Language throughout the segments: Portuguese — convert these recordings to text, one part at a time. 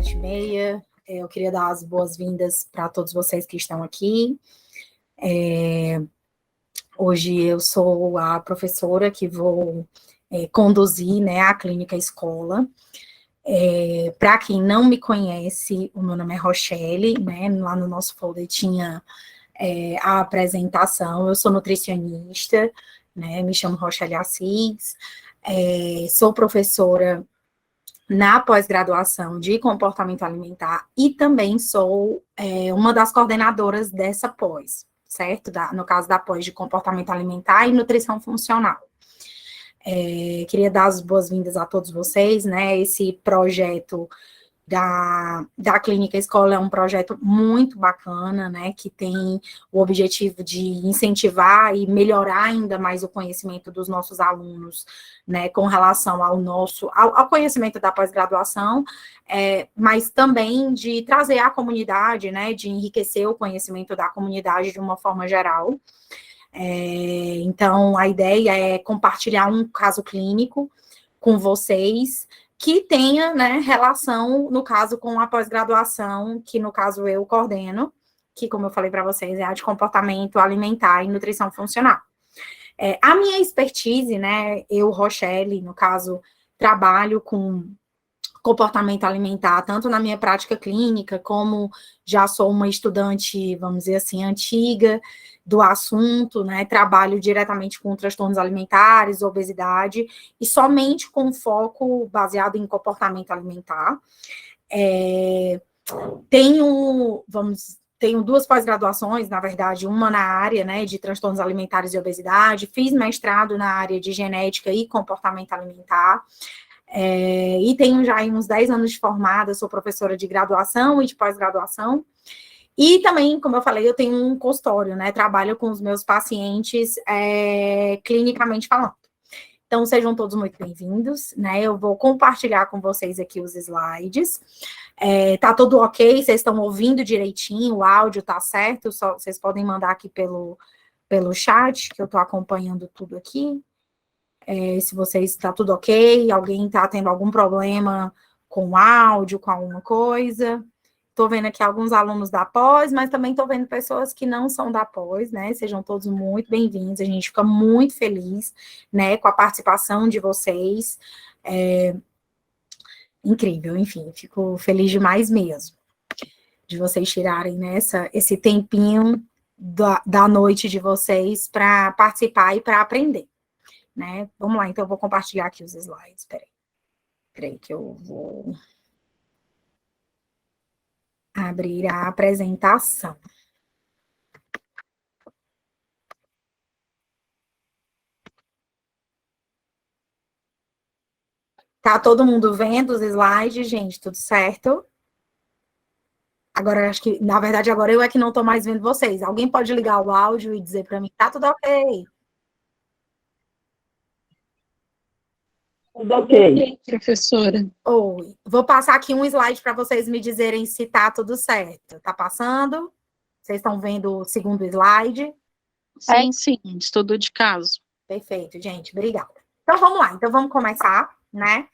7h30. Eu queria dar as boas-vindas para todos vocês que estão aqui. Hoje eu sou a professora que vou conduzir, né, a Clínica Escola. Para quem não me conhece, o meu nome é Rochelle, né, lá no nosso folder tinha a apresentação. Eu sou nutricionista, né, me chamo Rochelle Assis, sou professora na pós-graduação de comportamento alimentar e também sou uma das coordenadoras dessa pós, certo? No caso da pós de comportamento alimentar e nutrição funcional. Queria dar as boas-vindas a todos vocês, né? Esse projeto da Clínica Escola é um projeto muito bacana, né, que tem o objetivo de incentivar e melhorar ainda mais o conhecimento dos nossos alunos, né, com relação ao conhecimento da pós-graduação, mas também de trazer à comunidade, né, de enriquecer o conhecimento da comunidade de uma forma geral. Então, a ideia é compartilhar um caso clínico com vocês, que tenha, né, relação, no caso, com a pós-graduação, que no caso eu coordeno, que, como eu falei para vocês, é a de comportamento alimentar e nutrição funcional. A minha expertise, né, eu, Rochelle, no caso, trabalho com comportamento alimentar, tanto na minha prática clínica, como já sou uma estudante, vamos dizer assim, antiga do assunto, né, trabalho diretamente com transtornos alimentares, obesidade, e somente com foco baseado em comportamento alimentar. Tenho duas pós-graduações, na verdade, uma na área, né, de transtornos alimentares e obesidade, fiz mestrado na área de genética e comportamento alimentar, e tenho já uns 10 anos de formada, sou professora de graduação e de pós-graduação, e também, como eu falei, eu tenho um consultório, né, trabalho com os meus pacientes clinicamente falando. Então, sejam todos muito bem-vindos, né, eu vou compartilhar com vocês aqui os slides. Tá tudo ok? Vocês estão ouvindo direitinho? O áudio tá certo? Só, vocês podem mandar aqui pelo chat, que eu tô acompanhando tudo aqui. Se vocês está tudo ok, alguém está tendo algum problema com o áudio, com alguma coisa. Estou vendo aqui alguns alunos da pós, mas também estou vendo pessoas que não são da pós, né? Sejam todos muito bem-vindos, a gente fica muito feliz, né, com a participação de vocês. Incrível, enfim, fico feliz demais mesmo, de vocês tirarem, né, esse tempinho da noite de vocês para participar e para aprender. Né? Vamos lá, então eu vou compartilhar aqui os slides. Peraí que eu vou abrir a apresentação. Tá todo mundo vendo os slides, gente? Tudo certo? Agora, acho que, na verdade, agora eu é que não estou mais vendo vocês. Alguém pode ligar o áudio e dizer para mim que tá tudo ok? Tudo ok, professora. Oi. Vou passar aqui um slide para vocês me dizerem se tá tudo certo. Tá passando? Vocês estão vendo o segundo slide? Sim, estudo de caso. Perfeito, gente, obrigada. Então, vamos lá. Então, vamos começar, né?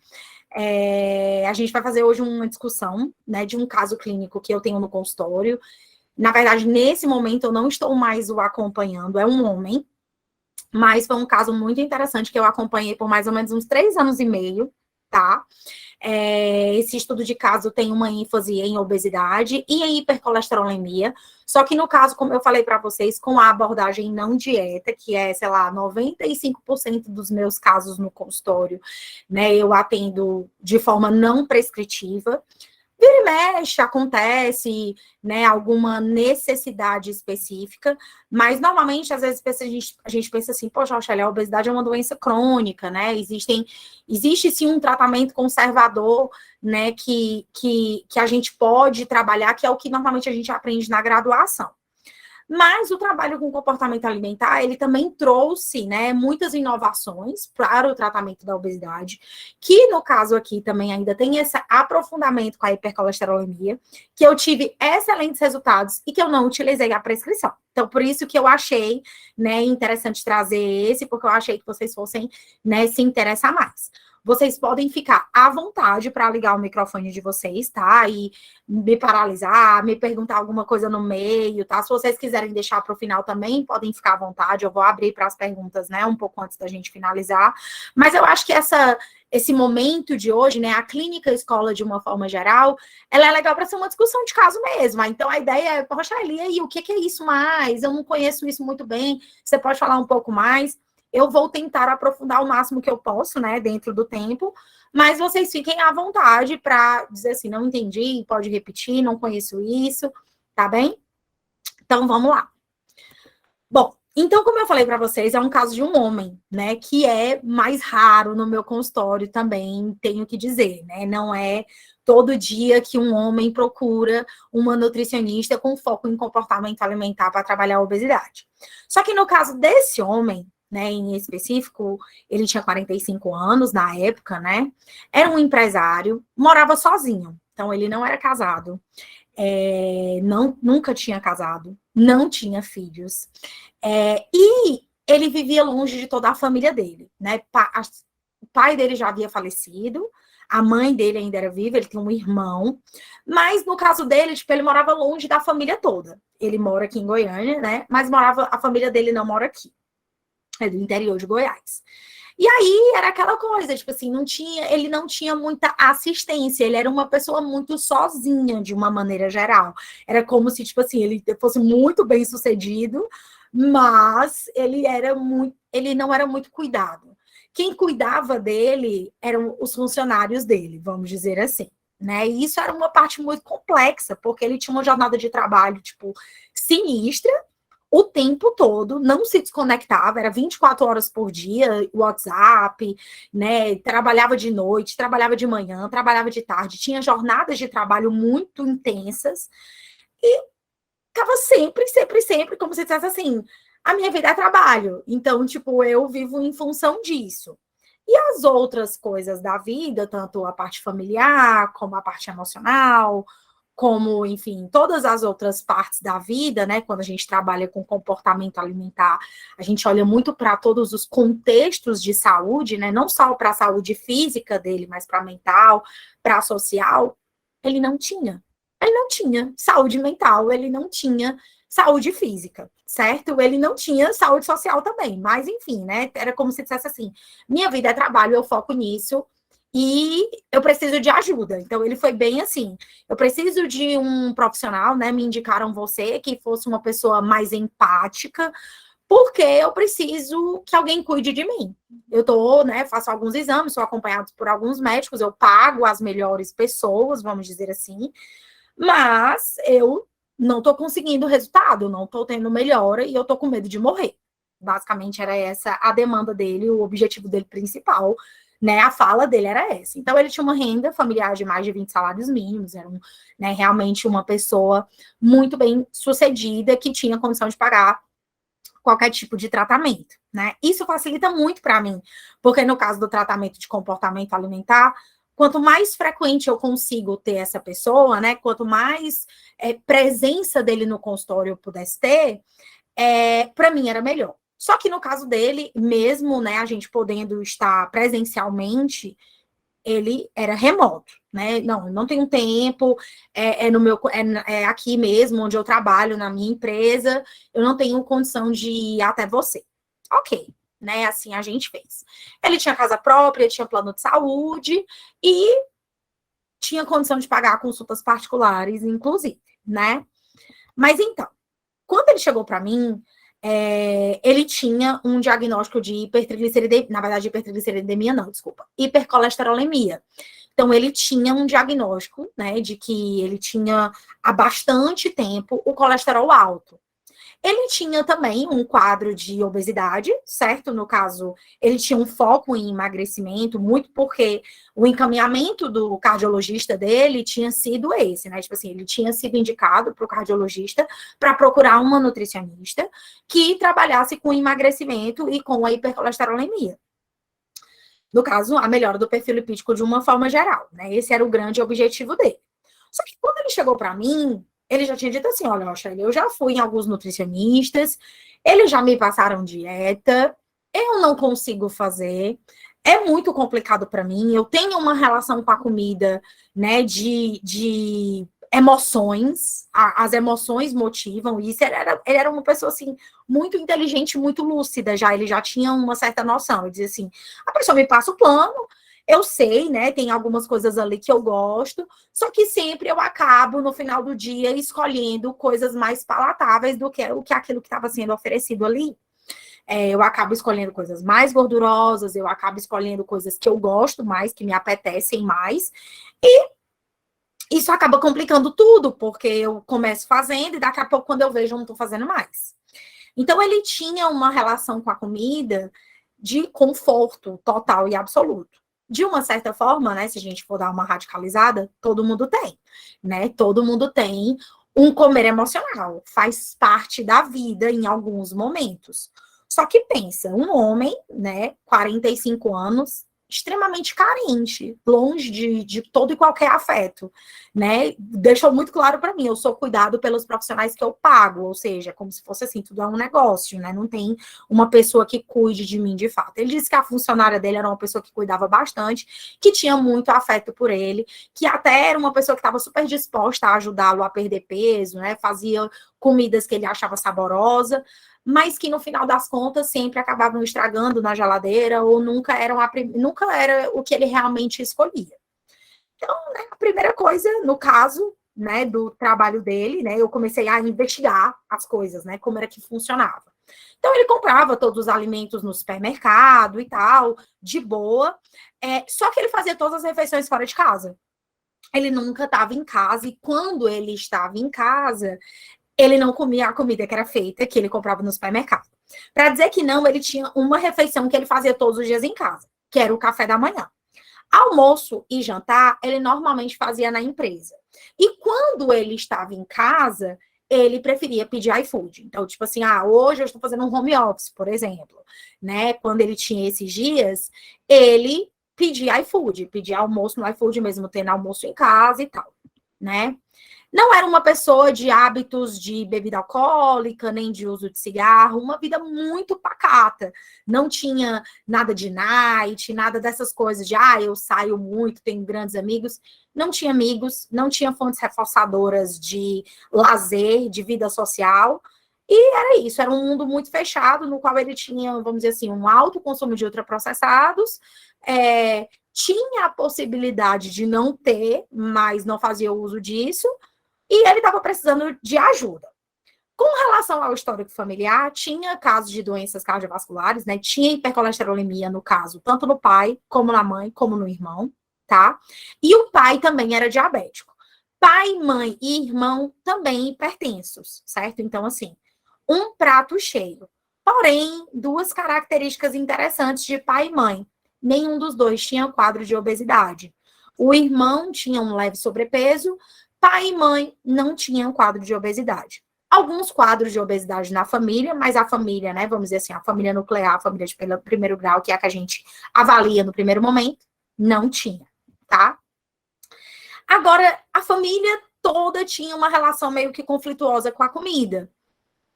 A gente vai fazer hoje uma discussão, né, de um caso clínico que eu tenho no consultório. Na verdade, nesse momento, eu não estou mais o acompanhando, é um homem, mas foi um caso muito interessante que eu acompanhei por mais ou menos uns 3 anos e meio, tá? Esse estudo de caso tem uma ênfase em obesidade e em hipercolesterolemia, só que no caso, como eu falei para vocês, com a abordagem não dieta, que é, sei lá, 95% dos meus casos no consultório, né, eu atendo de forma não prescritiva. Vira e mexe, acontece, né, alguma necessidade específica, mas normalmente, às vezes, a gente pensa assim, poxa, Rochelle, a obesidade é uma doença crônica, né, existe sim um tratamento conservador, né, que a gente pode trabalhar, que é o que normalmente a gente aprende na graduação. Mas o trabalho com comportamento alimentar, ele também trouxe, né, muitas inovações para o tratamento da obesidade, que no caso aqui também ainda tem esse aprofundamento com a hipercolesterolemia, que eu tive excelentes resultados e que eu não utilizei a prescrição. Então, por isso que eu achei, né, interessante trazer esse, porque eu achei que vocês fossem, né, se interessar mais. vocês podem ficar à vontade para ligar o microfone de vocês, tá? E me paralisar, me perguntar alguma coisa no meio, tá? Se vocês quiserem deixar para o final também, podem ficar à vontade. Eu vou abrir para as perguntas, né? Um pouco antes da gente finalizar. Mas eu acho que esse momento de hoje, né, a clínica escola de uma forma geral, ela é legal para ser uma discussão de caso mesmo. Então a ideia é, poxa, Eli, aí, o que é isso mais? Eu não conheço isso muito bem, você pode falar um pouco mais? Eu vou tentar aprofundar o máximo que eu posso, né, dentro do tempo, mas vocês fiquem à vontade para dizer assim, não entendi, pode repetir, não conheço isso, tá bem? Então vamos lá. Bom, então, como eu falei para vocês, é um caso de um homem, né, que é mais raro no meu consultório também, tenho que dizer, né, não é todo dia que um homem procura uma nutricionista com foco em comportamento alimentar para trabalhar a obesidade. Só que no caso desse homem, né, em específico, ele tinha 45 anos na época, né, era um empresário, morava sozinho, então ele não era casado, nunca tinha casado, não tinha filhos, e ele vivia longe de toda a família dele, né? O pai dele já havia falecido, a mãe dele ainda era viva, ele tem um irmão, mas no caso dele, tipo, ele morava longe da família toda. Ele mora aqui em Goiânia, né? Mas a família dele não mora aqui, é do interior de Goiás. E aí era aquela coisa, tipo assim, ele não tinha muita assistência, ele era uma pessoa muito sozinha, de uma maneira geral. Era como se, tipo assim, ele fosse muito bem sucedido, mas ele não era muito cuidado. Quem cuidava dele eram os funcionários dele, vamos dizer assim, né? E isso era uma parte muito complexa, porque ele tinha uma jornada de trabalho, tipo, sinistra, o tempo todo, não se desconectava, era 24 horas por dia, WhatsApp, né? Trabalhava de noite, trabalhava de manhã, trabalhava de tarde, tinha jornadas de trabalho muito intensas e estava sempre, como se dissesse assim, a minha vida é trabalho, então, tipo, eu vivo em função disso. E as outras coisas da vida, tanto a parte familiar, como a parte emocional, como, enfim, todas as outras partes da vida, né? Quando a gente trabalha com comportamento alimentar, a gente olha muito para todos os contextos de saúde, né? Não só para a saúde física dele, mas para a mental, para a social. Ele não tinha. Ele não tinha saúde mental, ele não tinha saúde física, certo? Ele não tinha saúde social também, mas enfim, né? Era como se dissesse assim: minha vida é trabalho, eu foco nisso e eu preciso de ajuda. Então, ele foi bem assim: eu preciso de um profissional, né? Me indicaram você, que fosse uma pessoa mais empática, porque eu preciso que alguém cuide de mim. Eu tô, né? Faço alguns exames, sou acompanhado por alguns médicos, eu pago as melhores pessoas, vamos dizer assim, mas eu não tô conseguindo resultado, não tô tendo melhora e eu tô com medo de morrer. Basicamente, era essa a demanda dele, o objetivo dele principal, né? A fala dele era essa. Então, ele tinha uma renda familiar de mais de 20 salários mínimos, era né, realmente uma pessoa muito bem sucedida que tinha condição de pagar qualquer tipo de tratamento, né? Isso facilita muito para mim, porque no caso do tratamento de comportamento alimentar, quanto mais frequente eu consigo ter essa pessoa, né? Quanto mais presença dele no consultório eu pudesse ter, para mim era melhor. Só que no caso dele, mesmo, né, a gente podendo estar presencialmente, ele era remoto, né? Não tenho tempo, no meu, aqui mesmo, onde eu trabalho, na minha empresa, eu não tenho condição de ir até você. Ok, né? Assim a gente fez. Ele tinha casa própria, tinha plano de saúde e tinha condição de pagar consultas particulares, inclusive, né? Mas então, quando ele chegou para mim, ele tinha um diagnóstico de hipertrigliceridemia, na verdade, hipertrigliceridemia não, desculpa, hipercolesterolemia. Então, ele tinha um diagnóstico, né, de que ele tinha há bastante tempo o colesterol alto. Ele tinha também um quadro de obesidade, certo? No caso, ele tinha um foco em emagrecimento, muito porque o encaminhamento do cardiologista dele tinha sido esse, né? Tipo assim, ele tinha sido indicado para o cardiologista para procurar uma nutricionista que trabalhasse com emagrecimento e com a hipercolesterolemia. No caso, a melhora do perfil lipídico de uma forma geral, né? Esse era o grande objetivo dele. Só que quando ele chegou para mim, ele já tinha dito assim: olha, Rochelle, eu já fui em alguns nutricionistas, eles já me passaram dieta, eu não consigo fazer, é muito complicado para mim. Eu tenho uma relação com a comida, né, de emoções. As emoções motivam isso. Ele era uma pessoa, assim, muito inteligente, muito lúcida já. Ele já tinha uma certa noção. Ele dizia assim, a pessoa me passa o plano, eu sei, né, tem algumas coisas ali que eu gosto, só que sempre eu acabo, no final do dia, escolhendo coisas mais palatáveis do que aquilo que estava sendo oferecido ali. Eu acabo escolhendo coisas mais gordurosas, eu acabo escolhendo coisas que eu gosto mais, que me apetecem mais, e isso acaba complicando tudo, porque eu começo fazendo e daqui a pouco, quando eu vejo, eu não estou fazendo mais. Então, ele tinha uma relação com a comida de conforto total e absoluto. De uma certa forma, né, se a gente for dar uma radicalizada, todo mundo tem, né? Todo mundo tem um comer emocional, faz parte da vida em alguns momentos. Só que pensa, um homem, né, 45 anos, extremamente carente, longe de todo e qualquer afeto, né? Deixou muito claro para mim, eu sou cuidado pelos profissionais que eu pago, ou seja, como se fosse assim, tudo é um negócio, né? Não tem uma pessoa que cuide de mim de fato. Ele disse que a funcionária dele era uma pessoa que cuidava bastante, que tinha muito afeto por ele, que até era uma pessoa que estava super disposta a ajudá-lo a perder peso, né? Fazia comidas que ele achava saborosa, mas que no final das contas sempre acabavam estragando na geladeira ou nunca era o que ele realmente escolhia. Então, né, a primeira coisa, no caso, né, do trabalho dele, né, eu comecei a investigar as coisas, né, como era que funcionava. Então, ele comprava todos os alimentos no supermercado e tal, de boa, só que ele fazia todas as refeições fora de casa. Ele nunca estava em casa, e quando ele estava em casa, ele não comia a comida que era feita, que ele comprava no supermercado. Para dizer que não, ele tinha uma refeição que ele fazia todos os dias em casa, que era o café da manhã. Almoço e jantar, ele normalmente fazia na empresa. E quando ele estava em casa, ele preferia pedir iFood. Então, tipo assim, hoje eu estou fazendo um home office, por exemplo, né? Quando ele tinha esses dias, ele pedia iFood, pedia almoço no iFood mesmo, tendo almoço em casa e tal, né? Não era uma pessoa de hábitos de bebida alcoólica, nem de uso de cigarro, uma vida muito pacata. Não tinha nada de night, nada dessas coisas de, eu saio muito, tenho grandes amigos. Não tinha amigos, não tinha fontes reforçadoras de lazer, de vida social. E era isso, era um mundo muito fechado, no qual ele tinha, vamos dizer assim, um alto consumo de ultraprocessados, tinha a possibilidade de não ter, mas não fazia uso disso, e ele estava precisando de ajuda. Com relação ao histórico familiar, tinha casos de doenças cardiovasculares, né? Tinha hipercolesterolemia, no caso, tanto no pai, como na mãe, como no irmão, tá? E o pai também era diabético. Pai, mãe e irmão também hipertensos, certo? Então, assim, um prato cheio. Porém, duas características interessantes de pai e mãe. Nenhum dos dois tinha quadro de obesidade. O irmão tinha um leve sobrepeso, pai e mãe não tinham quadro de obesidade. Alguns quadros de obesidade na família, mas a família, né, vamos dizer assim, a família nuclear, a família de primeiro grau, que é a que a gente avalia no primeiro momento, não tinha, tá? Agora, a família toda tinha uma relação meio que conflituosa com a comida.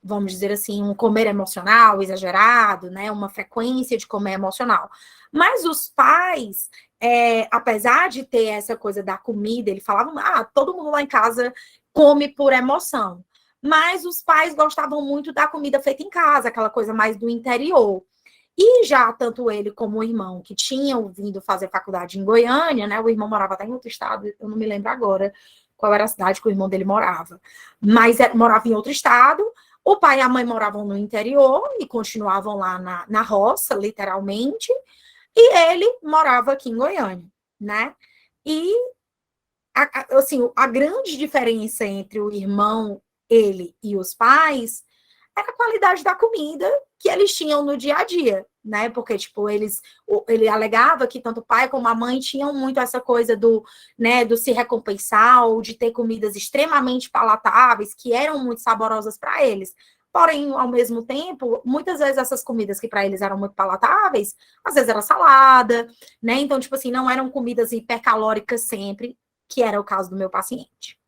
Vamos dizer assim, um comer emocional exagerado, né? Uma frequência de comer emocional. Mas os pais, apesar de ter essa coisa da comida, ele falava, todo mundo lá em casa come por emoção. Mas os pais gostavam muito da comida feita em casa, aquela coisa mais do interior. E já tanto ele como o irmão, que tinham vindo fazer faculdade em Goiânia, né? O irmão morava até em outro estado, eu não me lembro agora qual era a cidade que o irmão dele morava. Mas morava em outro estado. O pai e a mãe moravam no interior e continuavam lá na roça, literalmente. E ele morava aqui em Goiânia, né? E, assim, a grande diferença entre o irmão, ele e os pais era a qualidade da comida que eles tinham no dia a dia, né? Porque, tipo, ele alegava que tanto o pai como a mãe tinham muito essa coisa do, né, do se recompensar ou de ter comidas extremamente palatáveis, que eram muito saborosas para eles. Porém, ao mesmo tempo, muitas vezes essas comidas que para eles eram muito palatáveis, às vezes era salada, né? Então, tipo assim, não eram comidas hipercalóricas sempre, que era o caso do meu paciente.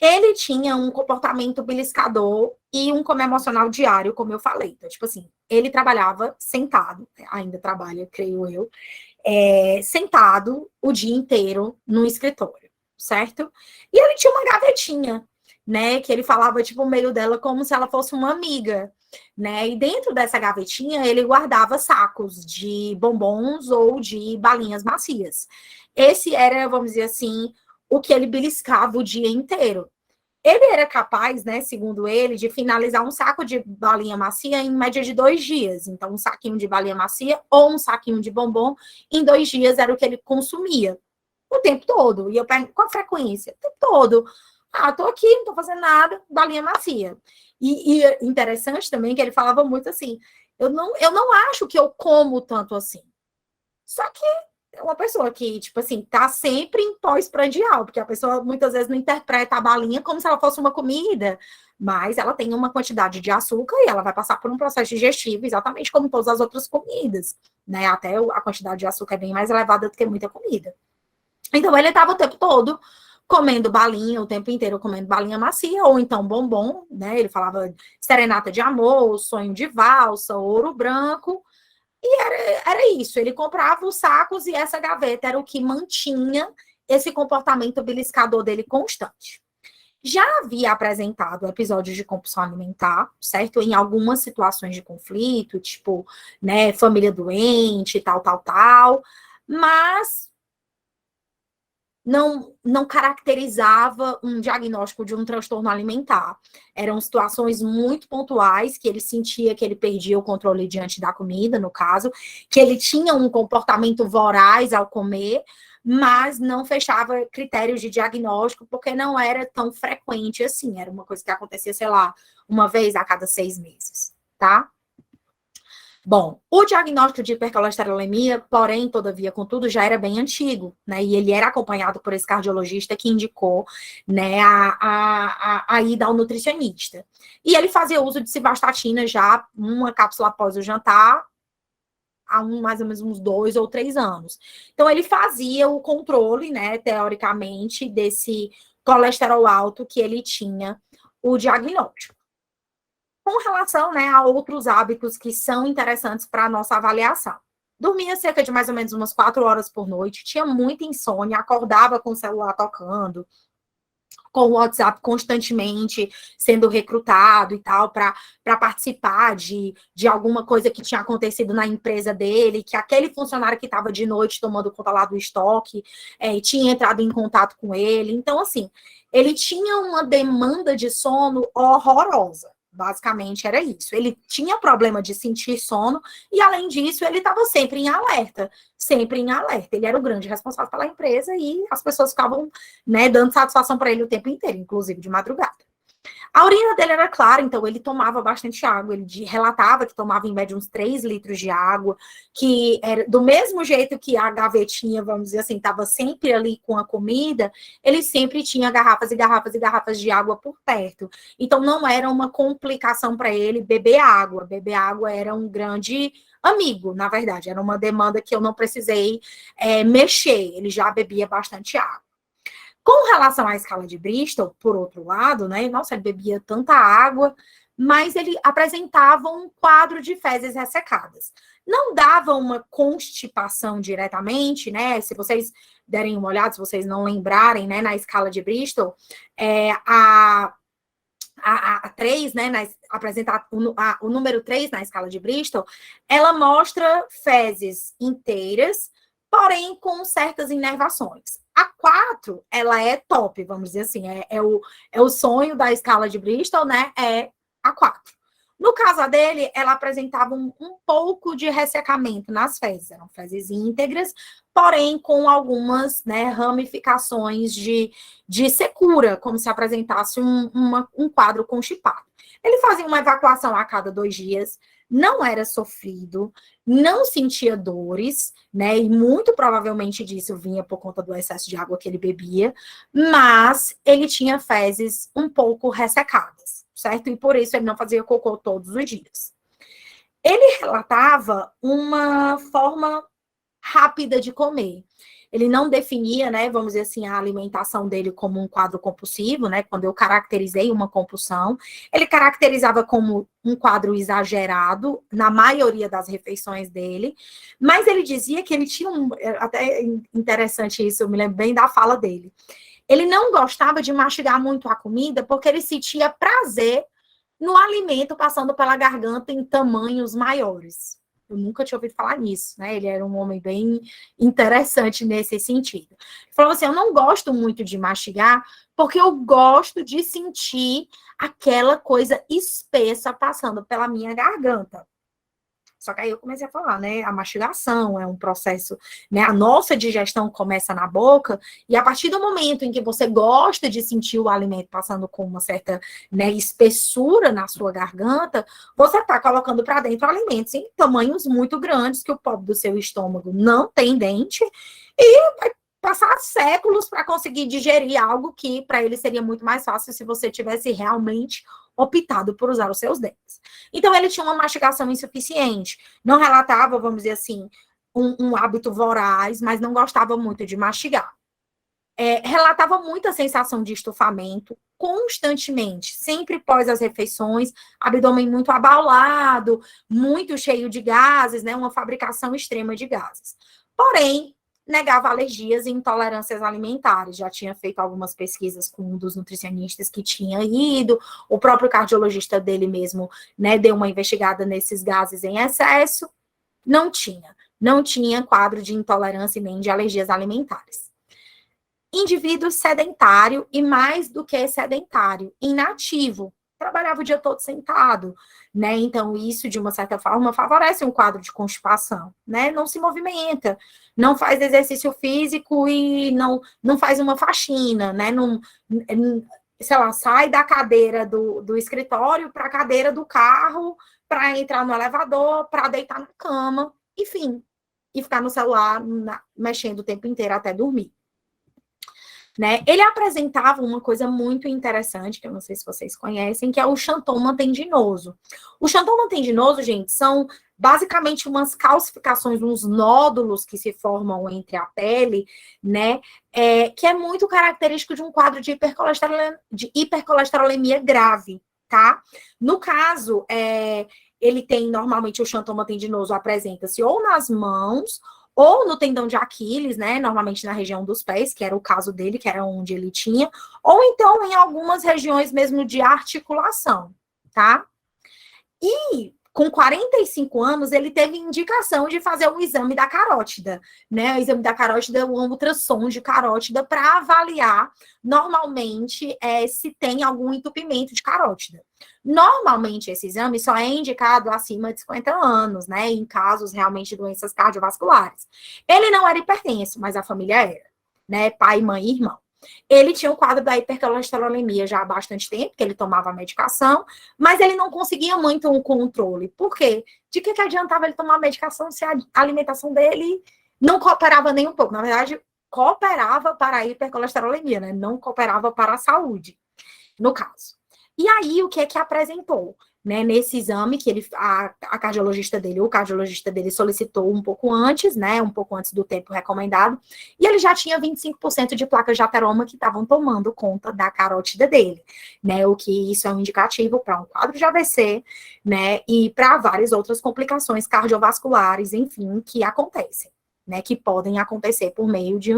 Ele tinha um comportamento beliscador e um coma emocional diário, como eu falei. Então, tipo assim, ele trabalhava sentado, ainda trabalha, creio eu, sentado o dia inteiro no escritório, certo? E ele tinha uma gavetinha, né, que ele falava, tipo, o meio dela como se ela fosse uma amiga, né? E dentro dessa gavetinha ele guardava sacos de bombons ou de balinhas macias. Esse era, vamos dizer assim, o que ele beliscava o dia inteiro. Ele era capaz, né, segundo ele, de finalizar um saco de balinha macia em média de 2 dias. Então, um saquinho de balinha macia ou um saquinho de bombom em 2 dias era o que ele consumia o tempo todo. E eu pergunto, qual a frequência? O tempo todo. Ah, tô aqui, não tô fazendo nada, balinha macia. E interessante também que ele falava muito assim, eu não acho que eu como tanto assim. Só que é uma pessoa que, tipo assim, tá sempre em pós-prandial, porque a pessoa muitas vezes não interpreta a balinha como se ela fosse uma comida, mas ela tem uma quantidade de açúcar e ela vai passar por um processo digestivo, exatamente como todas as outras comidas, né? Até a quantidade de açúcar é bem mais elevada do que muita comida. Então, ele estava o tempo todo comendo balinha, o tempo inteiro comendo balinha macia, ou então bombom, né? Ele falava serenata de amor, sonho de valsa, ouro branco, e era isso, ele comprava os sacos e essa gaveta era o que mantinha esse comportamento beliscador dele constante. Já havia apresentado episódios de compulsão alimentar, certo? Em algumas situações de conflito, tipo, né, família doente, tal, tal, tal, mas não caracterizava um diagnóstico de um transtorno alimentar. Eram situações muito pontuais que ele sentia que ele perdia o controle diante da comida, no caso, que ele tinha um comportamento voraz ao comer, mas não fechava critérios de diagnóstico, porque não era tão frequente assim. Era uma coisa que acontecia, sei lá, uma vez a cada 6 meses, tá? Bom, o diagnóstico de hipercolesterolemia, porém, todavia, contudo, já era bem antigo, né? E ele era acompanhado por esse cardiologista que indicou, né, a ida ao nutricionista. E ele fazia uso de civastatina já, uma cápsula após o jantar, há mais ou menos uns 2 ou 3 anos. Então, ele fazia o controle, né, teoricamente, desse colesterol alto que ele tinha, o diagnóstico. Com relação, né, a outros hábitos que são interessantes para a nossa avaliação. Dormia cerca de mais ou menos umas 4 horas por noite, tinha muita insônia, acordava com o celular tocando, com o WhatsApp constantemente sendo recrutado e tal, para participar de alguma coisa que tinha acontecido na empresa dele, que aquele funcionário que estava de noite tomando conta lá do estoque tinha entrado em contato com ele. Então, assim, ele tinha uma demanda de sono horrorosa. Basicamente era isso. Ele tinha problema de sentir sono e, além disso, ele estava sempre em alerta. Sempre em alerta. Ele era o grande responsável pela empresa e as pessoas ficavam, né, dando satisfação para ele o tempo inteiro, inclusive de madrugada. A urina dele era clara, então ele tomava bastante água. Ele relatava que tomava em média uns 3 litros de água, que era do mesmo jeito que a gavetinha, vamos dizer assim, estava sempre ali com a comida, ele sempre tinha garrafas e garrafas e garrafas de água por perto. Então não era uma complicação para ele beber água. Beber água era um grande amigo, na verdade. Era uma demanda que eu não precisei mexer. Ele já bebia bastante água. Com relação à escala de Bristol, por outro lado, né? Nossa, ele bebia tanta água, mas ele apresentava um quadro de fezes ressecadas. Não dava uma constipação diretamente, né? Se vocês derem uma olhada, se vocês não lembrarem, né, na escala de Bristol, a 3, né, apresentar o número 3 na escala de Bristol, ela mostra fezes inteiras, porém com certas inervações. A 4, ela é top, vamos dizer assim, é o sonho da escala de Bristol, né? É a 4. No caso dele, ela apresentava um pouco de ressecamento nas fezes, eram fezes íntegras, porém com algumas, né, ramificações de secura, como se apresentasse um quadro constipado. Ele fazia uma evacuação a cada 2 dias, não era sofrido, não sentia dores, né? E muito provavelmente disso vinha por conta do excesso de água que ele bebia, mas ele tinha fezes um pouco ressecadas, certo? E por isso ele não fazia cocô todos os dias. Ele relatava uma forma rápida de comer. ele não definia, né, vamos dizer assim, a alimentação dele como um quadro compulsivo, né, quando eu caracterizei uma compulsão, ele caracterizava como um quadro exagerado na maioria das refeições dele, mas ele dizia que ele tinha até interessante isso, eu me lembro bem da fala dele, ele não gostava de mastigar muito a comida porque ele sentia prazer no alimento passando pela garganta em tamanhos maiores. Eu nunca tinha ouvido falar nisso, né? Ele era um homem bem interessante nesse sentido. Ele falou assim: eu não gosto muito de mastigar, porque eu gosto de sentir aquela coisa espessa passando pela minha garganta. Só que aí eu comecei a falar, né? A mastigação é um processo, né? A nossa digestão começa na boca, e a partir do momento em que você gosta de sentir o alimento passando com uma certa, né, espessura na sua garganta, você está colocando para dentro alimentos em tamanhos muito grandes que o pobre do seu estômago não tem dente e vai passar séculos para conseguir digerir algo que para ele seria muito mais fácil se você tivesse realmente optado por usar os seus dentes. Então, ele tinha uma mastigação insuficiente. Não relatava, vamos dizer assim, um hábito voraz, mas não gostava muito de mastigar. Relatava muita sensação de estufamento, constantemente, sempre pós as refeições, abdômen muito abaulado, muito cheio de gases, né? Uma fabricação extrema de gases. Porém, negava alergias e intolerâncias alimentares. Já tinha feito algumas pesquisas com um dos nutricionistas que tinha ido, o próprio cardiologista dele mesmo, né, deu uma investigada nesses gases em excesso. Não tinha quadro de intolerância e nem de alergias alimentares. Indivíduo sedentário e mais do que sedentário, inativo. Trabalhava o dia todo sentado, né? Então, isso, de uma certa forma, favorece um quadro de constipação, né? Não se movimenta, não faz exercício físico e não faz uma faxina, né? Não, sei lá, sai da cadeira do escritório para a cadeira do carro, para entrar no elevador, para deitar na cama, enfim, e ficar no celular mexendo o tempo inteiro até dormir. Né? Ele apresentava uma coisa muito interessante, que eu não sei se vocês conhecem, que é o xantoma tendinoso. O xantoma tendinoso, gente, são basicamente umas calcificações, uns nódulos que se formam entre a pele, né? Que é muito característico de um quadro de hipercolesterolemia grave, tá? No caso, ele tem, normalmente, o xantoma tendinoso apresenta-se ou nas mãos, ou no tendão de Aquiles, né, normalmente na região dos pés, que era o caso dele, que era onde ele tinha, ou então em algumas regiões mesmo de articulação, tá? E com 45 anos, ele teve indicação de fazer um exame da carótida, né? O exame da carótida é um ultrassom de carótida para avaliar, normalmente, se tem algum entupimento de carótida. Normalmente, esse exame só é indicado acima de 50 anos, né? Em casos realmente de doenças cardiovasculares. Ele não era hipertenso, mas a família era, né? Pai, mãe e irmão. Ele tinha o quadro da hipercolesterolemia já há bastante tempo, que ele tomava a medicação, mas ele não conseguia muito um controle. Por quê? De que adiantava ele tomar a medicação se a alimentação dele não cooperava nem um pouco? Na verdade, cooperava para a hipercolesterolemia, né? Não cooperava para a saúde, no caso. E aí, o que é que apresentou? Né, nesse exame que a cardiologista dele, o cardiologista dele solicitou um pouco antes, né, um pouco antes do tempo recomendado, e ele já tinha 25% de placas de ateroma que estavam tomando conta da carótida dele, né, o que isso é um indicativo para um quadro de AVC, né, e para várias outras complicações cardiovasculares, enfim, que acontecem. Né, que podem acontecer por meio de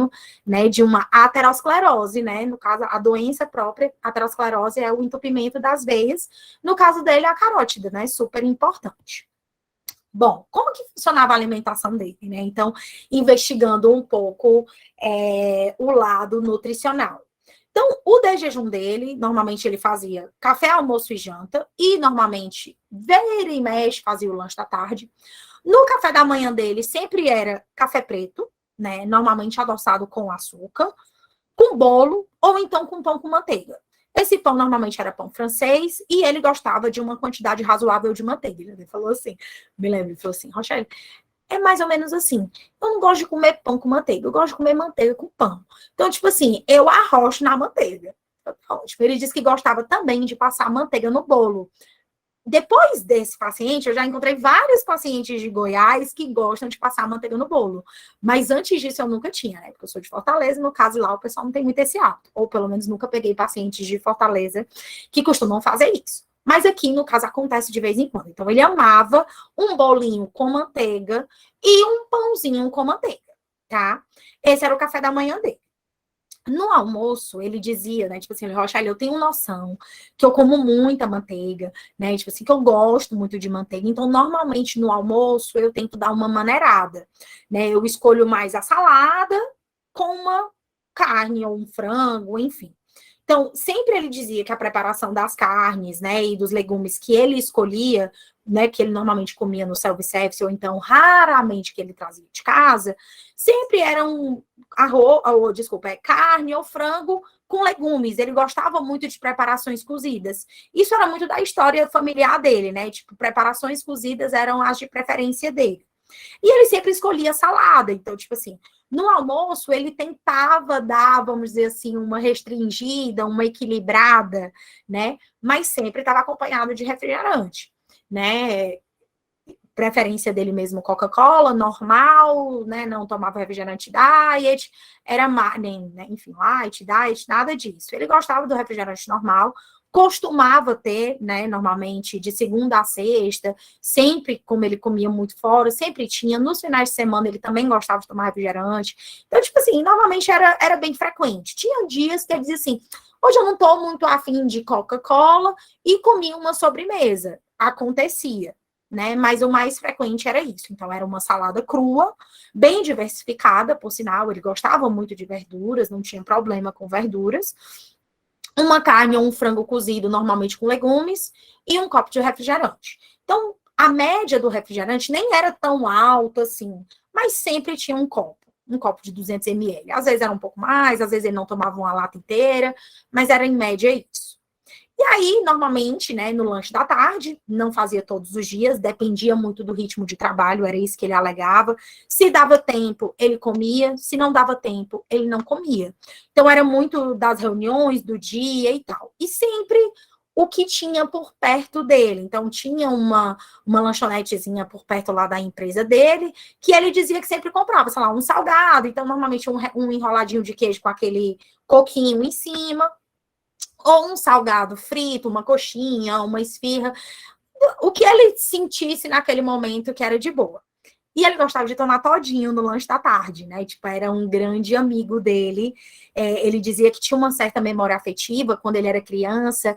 uma aterosclerose, né? No caso, a doença própria, a aterosclerose é o entupimento das veias. No caso dele, a carótida, né? Super importante. Bom, como que funcionava a alimentação dele, né? Então, investigando um pouco o lado nutricional. Então, o desjejum dele, normalmente ele fazia café, almoço e janta, e normalmente, vira e mexe, fazia o lanche da tarde. No café da manhã dele, sempre era café preto, né? Normalmente adoçado com açúcar, com bolo, ou então com pão com manteiga. Esse pão normalmente era pão francês, e ele gostava de uma quantidade razoável de manteiga. Ele falou assim, me lembro, ele falou assim, Rochelle, é mais ou menos assim. Eu não gosto de comer pão com manteiga, eu gosto de comer manteiga com pão. Então, tipo assim, eu arrocho na manteiga. Ele disse que gostava também de passar manteiga no bolo. Depois desse paciente, eu já encontrei vários pacientes de Goiás que gostam de passar manteiga no bolo. Mas antes disso, eu nunca tinha, né? Porque eu sou de Fortaleza, no caso lá, o pessoal não tem muito esse hábito. Ou pelo menos nunca peguei pacientes de Fortaleza que costumam fazer isso. Mas aqui, no caso, acontece de vez em quando. Então, ele amava um bolinho com manteiga e um pãozinho com manteiga, tá? Esse era o café da manhã dele. No almoço, ele dizia, né, tipo assim, Rocha, eu tenho noção que eu como muita manteiga, né, tipo assim, que eu gosto muito de manteiga, então, normalmente, no almoço, eu tento dar uma maneirada, né, eu escolho mais a salada com uma carne ou um frango, enfim. Então, sempre ele dizia que a preparação das carnes, né, e dos legumes que ele escolhia, né, que ele normalmente comia no self-service, ou então raramente que ele trazia de casa, sempre eram arroz, ou, desculpa, carne ou frango com legumes. Ele gostava muito de preparações cozidas. Isso era muito da história familiar dele, né? Tipo, preparações cozidas eram as de preferência dele. E ele sempre escolhia salada. Então, tipo assim, no almoço, ele tentava dar, vamos dizer assim, uma restringida, uma equilibrada, né? Mas sempre estava acompanhado de refrigerante, né? Preferência dele mesmo Coca-Cola, normal, né? Não tomava refrigerante diet, era nem, né? Enfim, light, diet, nada disso. Ele gostava do refrigerante normal, costumava ter, né, normalmente de segunda a sexta, sempre como ele comia muito fora, sempre tinha, nos finais de semana ele também gostava de tomar refrigerante, então, tipo assim, normalmente era bem frequente. Tinha dias que ele dizia assim, hoje eu não tô muito afim de Coca-Cola, e comia uma sobremesa, acontecia, né, mas o mais frequente era isso, então era uma salada crua, bem diversificada, por sinal, ele gostava muito de verduras, não tinha problema com verduras, uma carne ou um frango cozido, normalmente com legumes, e um copo de refrigerante. Então, a média do refrigerante nem era tão alta assim, mas sempre tinha um copo de 200 ml. Às vezes era um pouco mais, às vezes ele não tomava uma lata inteira, mas era em média isso. E aí, normalmente, né, no lanche da tarde, não fazia todos os dias, dependia muito do ritmo de trabalho, era isso que ele alegava. Se dava tempo, ele comia, se não dava tempo, ele não comia. Então, era muito das reuniões, do dia e tal. E sempre o que tinha por perto dele. Então, tinha uma lanchonetezinha por perto lá da empresa dele, que ele dizia que sempre comprava, sei lá, um salgado, então, normalmente um enroladinho de queijo com aquele coquinho em cima, ou um salgado frito, uma coxinha, uma esfirra, o que ele sentisse naquele momento que era de boa. E ele gostava de tomar todinho no lanche da tarde, né? Tipo, era um grande amigo dele. Ele dizia que tinha uma certa memória afetiva quando ele era criança.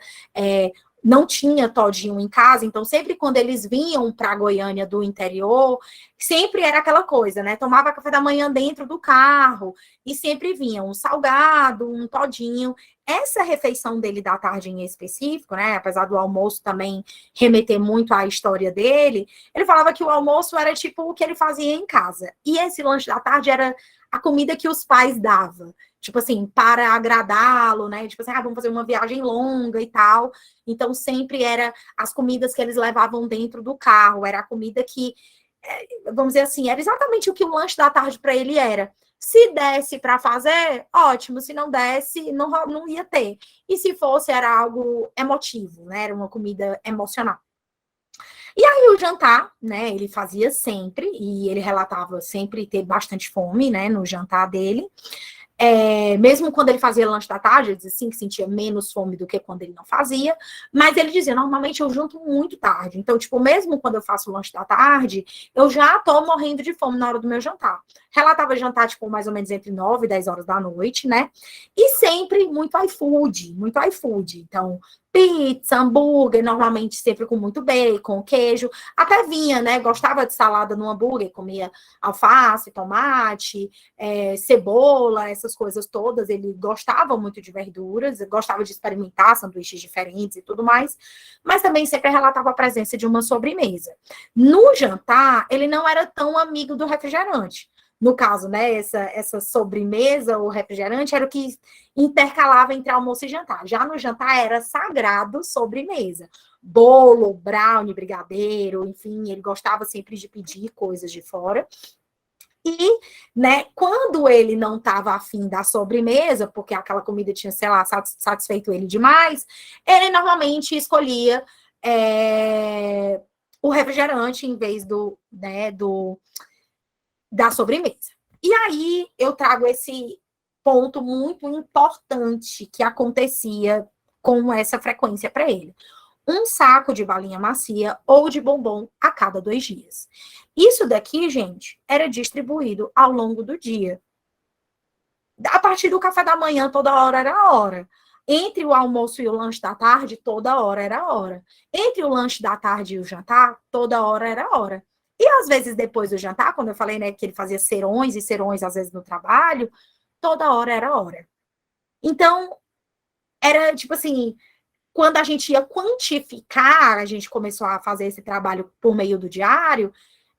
Não tinha todinho em casa, então sempre quando eles vinham para Goiânia do interior, sempre era aquela coisa, né? Tomava café da manhã dentro do carro e sempre vinha um salgado, um todinho. Essa refeição dele da tarde em específico, né? Apesar do almoço também remeter muito à história dele, ele falava que o almoço era tipo o que ele fazia em casa. E esse lanche da tarde era a comida que os pais davam. Tipo assim, para agradá-lo, né? Tipo assim, vamos fazer uma viagem longa e tal. Então, sempre era as comidas que eles levavam dentro do carro. Era a comida que, vamos dizer assim, era exatamente o que o lanche da tarde para ele era. Se desse para fazer, ótimo. Se não desse, não ia ter. E se fosse, era algo emotivo, né? Era uma comida emocional. E aí o jantar, né, ele fazia sempre, e ele relatava sempre ter bastante fome, né, no jantar dele. Mesmo quando ele fazia lanche da tarde, ele dizia assim, que sentia menos fome do que quando ele não fazia, mas ele dizia, normalmente eu janto muito tarde, então, tipo, mesmo quando eu faço lanche da tarde, eu já tô morrendo de fome na hora do meu jantar. Relatava jantar, tipo, mais ou menos entre 9 e 10 horas da noite, né, e sempre muito iFood, então, pizza, hambúrguer, normalmente sempre com muito bacon, queijo, até vinha, né, gostava de salada no hambúrguer, comia alface, tomate, cebola, essas coisas todas, ele gostava muito de verduras, gostava de experimentar sanduíches diferentes e tudo mais, mas também sempre relatava a presença de uma sobremesa. No jantar, ele não era tão amigo do refrigerante. No caso, né, essa sobremesa ou refrigerante era o que intercalava entre almoço e jantar. Já no jantar era sagrado sobremesa. Bolo, brownie, brigadeiro, enfim, ele gostava sempre de pedir coisas de fora. E, né, quando ele não estava afim da sobremesa, porque aquela comida tinha, sei lá, satisfeito ele demais, ele normalmente escolhia o refrigerante em vez da sobremesa. E aí eu trago esse ponto muito importante que acontecia com essa frequência para ele. Um saco de balinha macia ou de bombom a cada 2 dias. Isso daqui, gente, era distribuído ao longo do dia. A partir do café da manhã, toda hora era a hora. Entre o almoço e o lanche da tarde, toda hora era a hora. Entre o lanche da tarde e o jantar, toda hora era a hora. E às vezes depois do jantar, quando eu falei, né, que ele fazia serões e serões às vezes no trabalho, toda hora era a hora. Então, era tipo assim, quando a gente ia quantificar, a gente começou a fazer esse trabalho por meio do diário,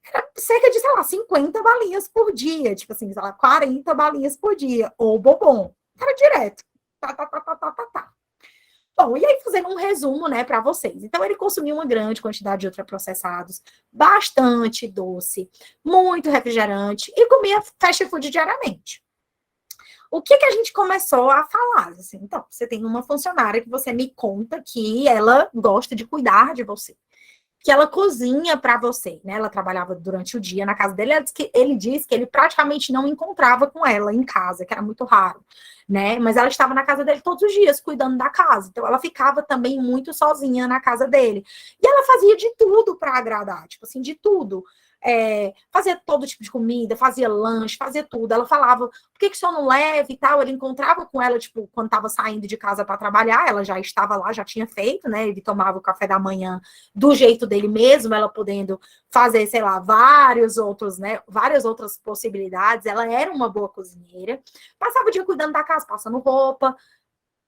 era cerca de, sei lá, 50 balinhas por dia, tipo assim, sei lá, 40 balinhas por dia, ou bombom. Era direto. Tá. Bom, e aí fazendo um resumo, né, para vocês. Então, ele consumia uma grande quantidade de ultraprocessados, bastante doce, muito refrigerante e comia fast food diariamente. O que a gente começou a falar? Assim, então, você tem uma funcionária que você me conta que ela gosta de cuidar de você, que ela cozinha para você, né? Ela trabalhava durante o dia na casa dele, ele disse que ele praticamente não encontrava com ela em casa, que era muito raro, né? Mas ela estava na casa dele todos os dias, cuidando da casa. Então, ela ficava também muito sozinha na casa dele. E ela fazia de tudo para agradar, tipo assim, de tudo. Fazia todo tipo de comida, fazia lanche, fazia tudo. Ela falava, por que o senhor não leva e tal? Ele encontrava com ela, tipo, quando estava saindo de casa para trabalhar, ela já estava lá, já tinha feito, né? Ele tomava o café da manhã do jeito dele mesmo, ela podendo fazer, sei lá, várias outras possibilidades. Ela era uma boa cozinheira, passava o dia cuidando da casa, passando roupa,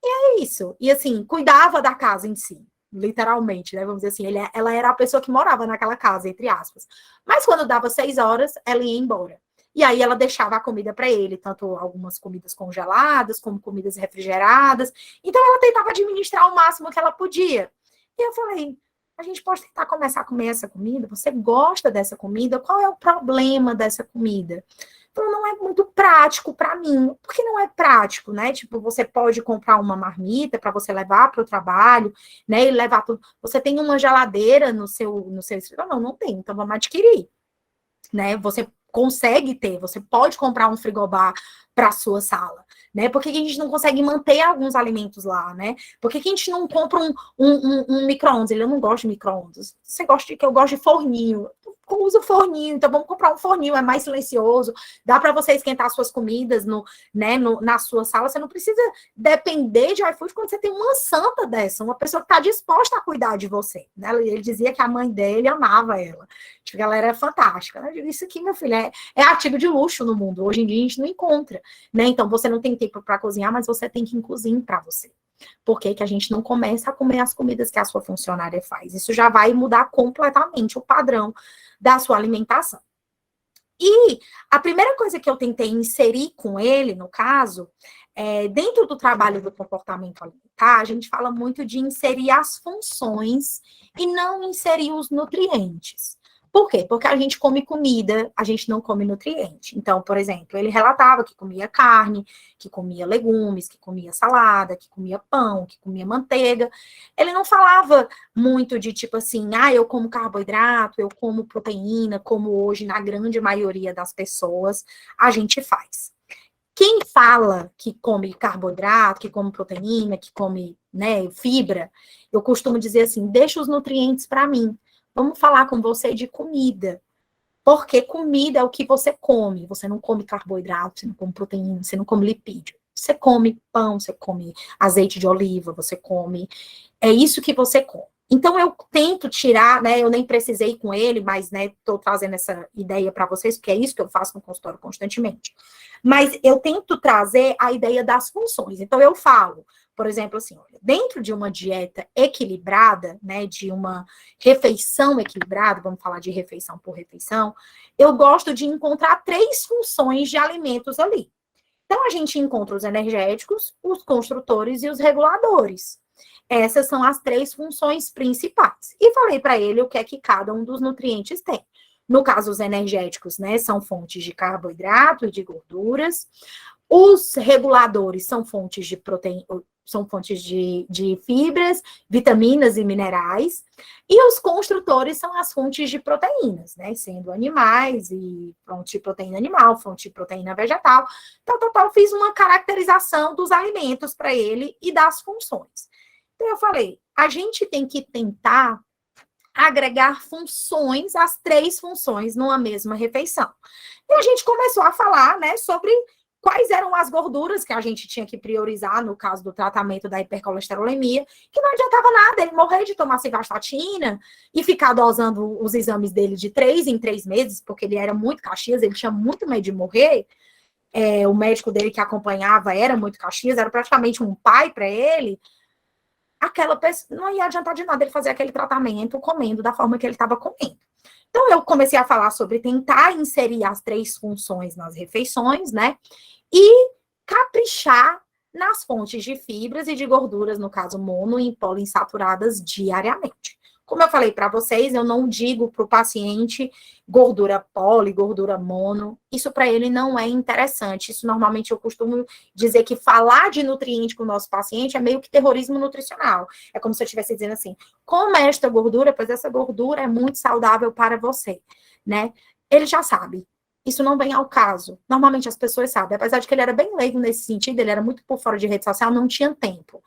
e é isso. E assim, cuidava da casa em si. Literalmente, né? Vamos dizer assim, ela era a pessoa que morava naquela casa, entre aspas. Mas quando dava 6 horas, ela ia embora. E aí ela deixava a comida para ele, tanto algumas comidas congeladas, como comidas refrigeradas. Então ela tentava administrar o máximo que ela podia. E eu falei, a gente pode tentar começar a comer essa comida? Você gosta dessa comida? Qual é o problema dessa comida? Então, não é muito prático para mim. Por que não é prático, né? Tipo, você pode comprar uma marmita para você levar para o trabalho, né? E levar tudo. Você tem uma geladeira no seu escritório? Não tem. Então, vamos adquirir, né? Você consegue ter, você pode comprar um frigobar para a sua sala, né? Por que a gente não consegue manter alguns alimentos lá, né? Por que a gente não compra um micro-ondas? Eu não gosto de micro-ondas. Você gosta de que eu gosto de forninho? Usa o forninho, então vamos comprar um forninho, é mais silencioso, dá para você esquentar suas comidas na sua sala, você não precisa depender de iFood quando você tem uma santa dessa, uma pessoa que está disposta a cuidar de você, né? Ele dizia que a mãe dele amava ela, que ela era fantástica, né? Isso aqui, meu filho, é artigo de luxo no mundo, hoje em dia a gente não encontra, né? Então você não tem tempo para cozinhar, mas você tem que cozinhar para você. Por que a gente não começa a comer as comidas que a sua funcionária faz? Isso já vai mudar completamente o padrão da sua alimentação. E a primeira coisa que eu tentei inserir com ele, no caso, dentro do trabalho do comportamento alimentar, a gente fala muito de inserir as funções e não inserir os nutrientes. Por quê? Porque a gente come comida, a gente não come nutriente. Então, por exemplo, ele relatava que comia carne, que comia legumes, que comia salada, que comia pão, que comia manteiga. Ele não falava muito de tipo assim, eu como carboidrato, eu como proteína, como hoje na grande maioria das pessoas a gente faz. Quem fala que come carboidrato, que come proteína, que come, né, fibra, eu costumo dizer assim, deixa os nutrientes para mim. Vamos falar com você de comida. Porque comida é o que você come. Você não come carboidrato, você não come proteína, você não come lipídio. Você come pão, você come azeite de oliva, você come. É isso que você come. Então, eu tento tirar, né? Eu nem precisei com ele, mas, né, estou trazendo essa ideia para vocês, porque é isso que eu faço no consultório constantemente. Mas eu tento trazer a ideia das funções. Então, eu falo, por exemplo, assim, olha, dentro de uma dieta equilibrada, né, de uma refeição equilibrada, vamos falar de refeição por refeição, eu gosto de encontrar 3 funções de alimentos ali. Então, a gente encontra os energéticos, os construtores e os reguladores. Essas são as 3 funções principais. E falei para ele o que é que cada um dos nutrientes tem. No caso, os energéticos, né, são fontes de carboidrato e de gorduras. Os reguladores são fontes de proteína, são fontes de fibras, vitaminas e minerais, e os construtores são as fontes de proteínas, né? Sendo animais e fonte de proteína animal, fonte de proteína vegetal, tal. Fiz uma caracterização dos alimentos para ele e das funções. Então, eu falei, a gente tem que tentar agregar funções, as 3 funções numa mesma refeição. E a gente começou a falar, né, sobre quais eram as gorduras que a gente tinha que priorizar no caso do tratamento da hipercolesterolemia, que não adiantava nada ele morrer de tomar simvastatina e ficar dosando os exames dele de 3 em 3 meses, porque ele era muito Caxias, ele tinha muito medo de morrer. O médico dele que acompanhava era muito Caxias, era praticamente um pai para ele. Aquela pessoa, não ia adiantar de nada ele fazer aquele tratamento comendo da forma que ele estava comendo. Então, eu comecei a falar sobre tentar inserir as 3 funções nas refeições, né? E caprichar nas fontes de fibras e de gorduras, no caso mono e poliinsaturadas, diariamente. Como eu falei para vocês, eu não digo para o paciente gordura poli, gordura mono. Isso para ele não é interessante. Isso normalmente eu costumo dizer que falar de nutriente com o nosso paciente é meio que terrorismo nutricional. É como se eu estivesse dizendo assim, coma esta gordura, pois essa gordura é muito saudável para você, né? Ele já sabe. Isso não vem ao caso. Normalmente as pessoas sabem. Apesar de que ele era bem leigo nesse sentido, ele era muito por fora de rede social, não tinha tempo.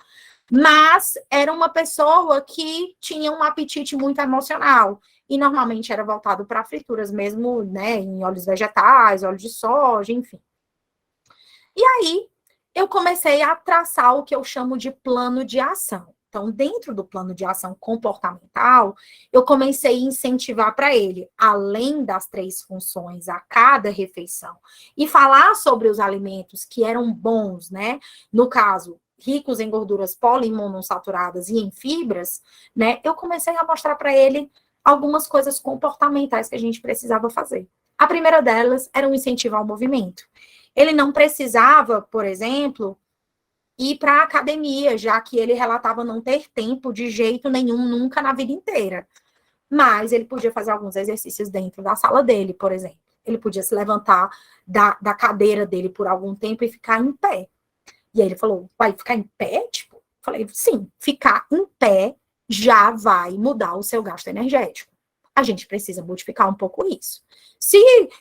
Mas era uma pessoa que tinha um apetite muito emocional. E normalmente era voltado para frituras mesmo, né? Em óleos vegetais, óleo de soja, enfim. E aí, eu comecei a traçar o que eu chamo de plano de ação. Então, dentro do plano de ação comportamental, eu comecei a incentivar para ele, além das 3 funções a cada refeição, e falar sobre os alimentos que eram bons, né? No caso, ricos em gorduras poliinmonossaturadas e em fibras, né? Eu comecei a mostrar para ele algumas coisas comportamentais que a gente precisava fazer. A primeira delas era um incentivo ao movimento. Ele não precisava, por exemplo, ir para a academia, já que ele relatava não ter tempo de jeito nenhum, nunca na vida inteira. Mas ele podia fazer alguns exercícios dentro da sala dele, por exemplo. Ele podia se levantar da cadeira dele por algum tempo e ficar em pé. E aí ele falou, vai ficar em pé? Tipo, falei, sim, ficar em pé já vai mudar o seu gasto energético. A gente precisa modificar um pouco isso. Se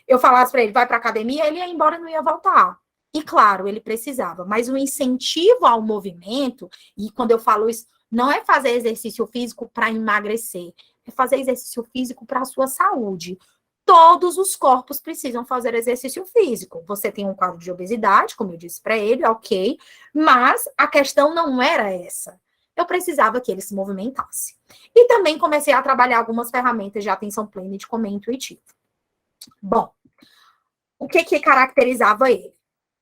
eu falasse para ele, vai para a academia, ele ia embora e não ia voltar. E claro, ele precisava, mas o incentivo ao movimento, e quando eu falo isso, não é fazer exercício físico para emagrecer, é fazer exercício físico para a sua saúde. Todos os corpos precisam fazer exercício físico. Você tem um quadro de obesidade, como eu disse para ele, ok, mas a questão não era essa. Eu precisava que ele se movimentasse. E também comecei a trabalhar algumas ferramentas de atenção plena e de comer intuitivo. Bom, o que caracterizava ele?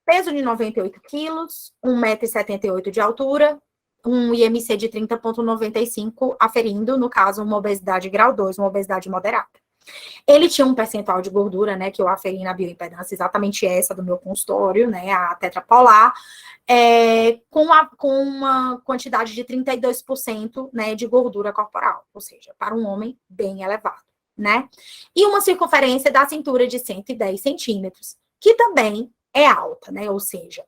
Peso de 98 quilos, 1,78 m de altura, um IMC de 30,95 aferindo, no caso, uma obesidade grau 2, uma obesidade moderada. Ele tinha um percentual de gordura, né, que eu aferi na bioimpedância, exatamente essa do meu consultório, né, a tetrapolar, com uma quantidade de 32%, né, de gordura corporal, ou seja, para um homem bem elevado, né, e uma circunferência da cintura de 110 centímetros, que também é alta, né? Ou seja,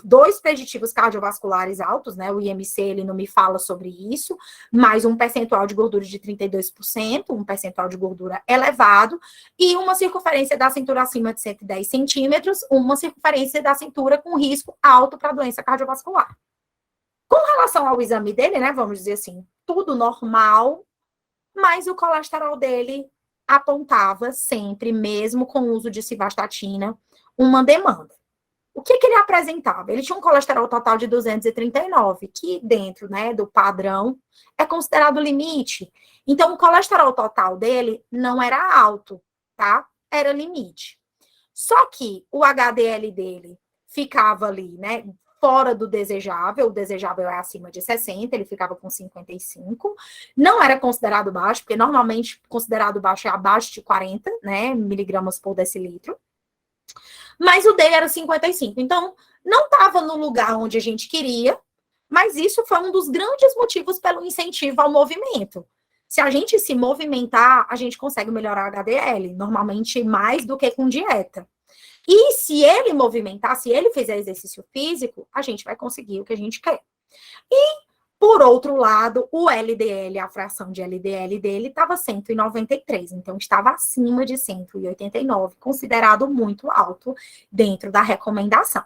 2 preditivos cardiovasculares altos, né? O IMC, ele não me fala sobre isso, mas um percentual de gordura de 32%, um percentual de gordura elevado, e uma circunferência da cintura acima de 110 centímetros, uma circunferência da cintura com risco alto para doença cardiovascular. Com relação ao exame dele, né? Vamos dizer assim, tudo normal, mas o colesterol dele apontava sempre, mesmo com o uso de simvastatina, uma demanda. O que ele apresentava? Ele tinha um colesterol total de 239, que dentro, né, do padrão é considerado limite. Então, o colesterol total dele não era alto, tá? Era limite. Só que o HDL dele ficava ali, né, fora do desejável. O desejável é acima de 60, ele ficava com 55. Não era considerado baixo, porque normalmente considerado baixo é abaixo de 40, né, miligramas por decilitro. Mas o dele era 55. Então, não estava no lugar onde a gente queria, mas isso foi um dos grandes motivos pelo incentivo ao movimento. Se a gente se movimentar, a gente consegue melhorar a HDL, normalmente mais do que com dieta. E se ele movimentar, se ele fizer exercício físico, a gente vai conseguir o que a gente quer. E, por outro lado, o LDL, a fração de LDL dele estava 193, então estava acima de 189, considerado muito alto dentro da recomendação.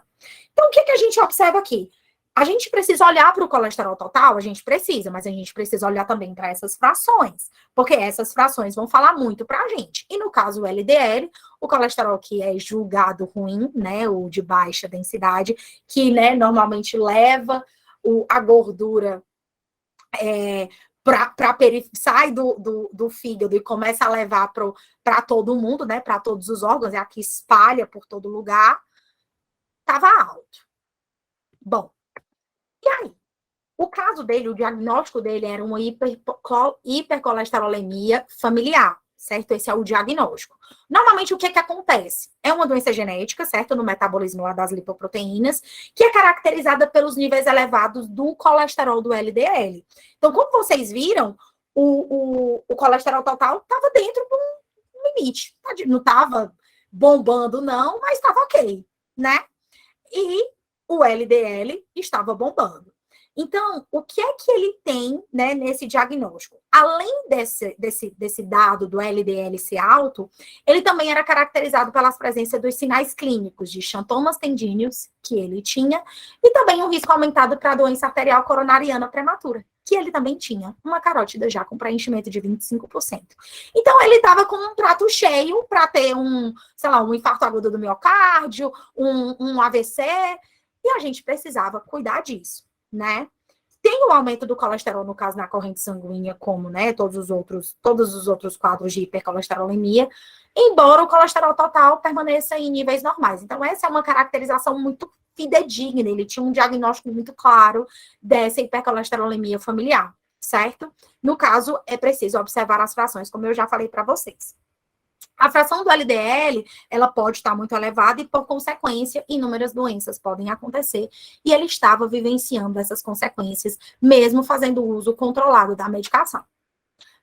Então, o que a gente observa aqui? A gente precisa olhar para o colesterol total? A gente precisa, mas a gente precisa olhar também para essas frações, porque essas frações vão falar muito para a gente. E no caso o LDL, o colesterol que é julgado ruim, né, o de baixa densidade, que, né, normalmente leva a gordura sai do fígado e começa a levar para todo mundo, né, para todos os órgãos, é aqui espalha por todo lugar, estava alto. Bom, e aí? O caso dele, o diagnóstico dele era uma hipercolesterolemia familiar, certo? Esse é o diagnóstico. Normalmente, o que acontece? É uma doença genética, certo? No metabolismo lá das lipoproteínas, que é caracterizada pelos níveis elevados do colesterol do LDL. Então, como vocês viram, o colesterol total estava dentro de um limite. Não estava bombando, não, mas estava ok, né? E o LDL estava bombando. Então, o que é que ele tem, né, nesse diagnóstico? Além desse dado do LDL ser alto, ele também era caracterizado pela presença dos sinais clínicos de xantomas tendíneos, que ele tinha, e também um risco aumentado para a doença arterial coronariana prematura, que ele também tinha, uma carótida já com preenchimento de 25%. Então, ele estava com um prato cheio para ter sei lá, um infarto agudo do miocárdio, um AVC, e a gente precisava cuidar disso, né? Tem o aumento do colesterol, no caso, na corrente sanguínea, como, né, todos os outros quadros de hipercolesterolemia, embora o colesterol total permaneça em níveis normais. Então, essa é uma caracterização muito fidedigna, ele tinha um diagnóstico muito claro dessa hipercolesterolemia familiar, certo? No caso, é preciso observar as frações, como eu já falei para vocês. A fração do LDL, ela pode estar muito elevada e, por consequência, inúmeras doenças podem acontecer. E ele estava vivenciando essas consequências, mesmo fazendo uso controlado da medicação.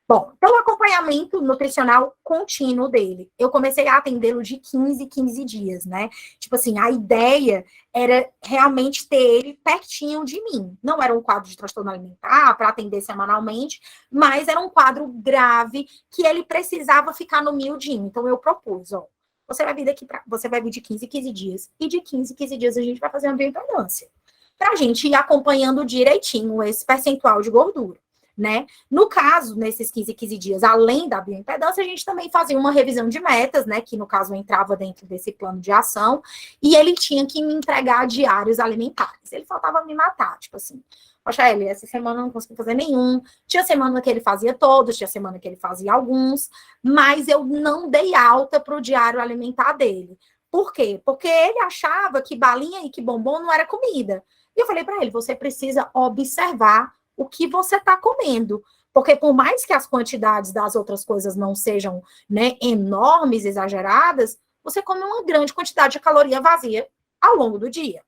Bom, então o acompanhamento nutricional contínuo dele. Eu comecei a atendê-lo de 15 em 15 dias, né? Tipo assim, a ideia era realmente ter ele pertinho de mim. Não era um quadro de transtorno alimentar para atender semanalmente, mas era um quadro grave que ele precisava ficar no miudinho. Então eu propus, ó, você vai vir de 15 em 15 dias, e de 15 em 15 dias a gente vai fazer uma bioimpedância. Para a gente ir acompanhando direitinho esse percentual de gordura. Né? No caso, nesses 15 dias, além da bioimpedância, a gente também fazia uma revisão de metas, né? Que no caso entrava dentro desse plano de ação, e ele tinha que me entregar diários alimentares. Ele faltava me matar, tipo assim, poxa, ele, essa semana eu não consegui fazer nenhum. Tinha semana que ele fazia todos, tinha semana que ele fazia alguns, mas eu não dei alta para o diário alimentar dele. Por quê? Porque ele achava que balinha e que bombom não era comida. E eu falei para ele, você precisa observar o que você está comendo. Porque por mais que as quantidades das outras coisas não sejam, né, enormes, exageradas, você come uma grande quantidade de caloria vazia ao longo do dia.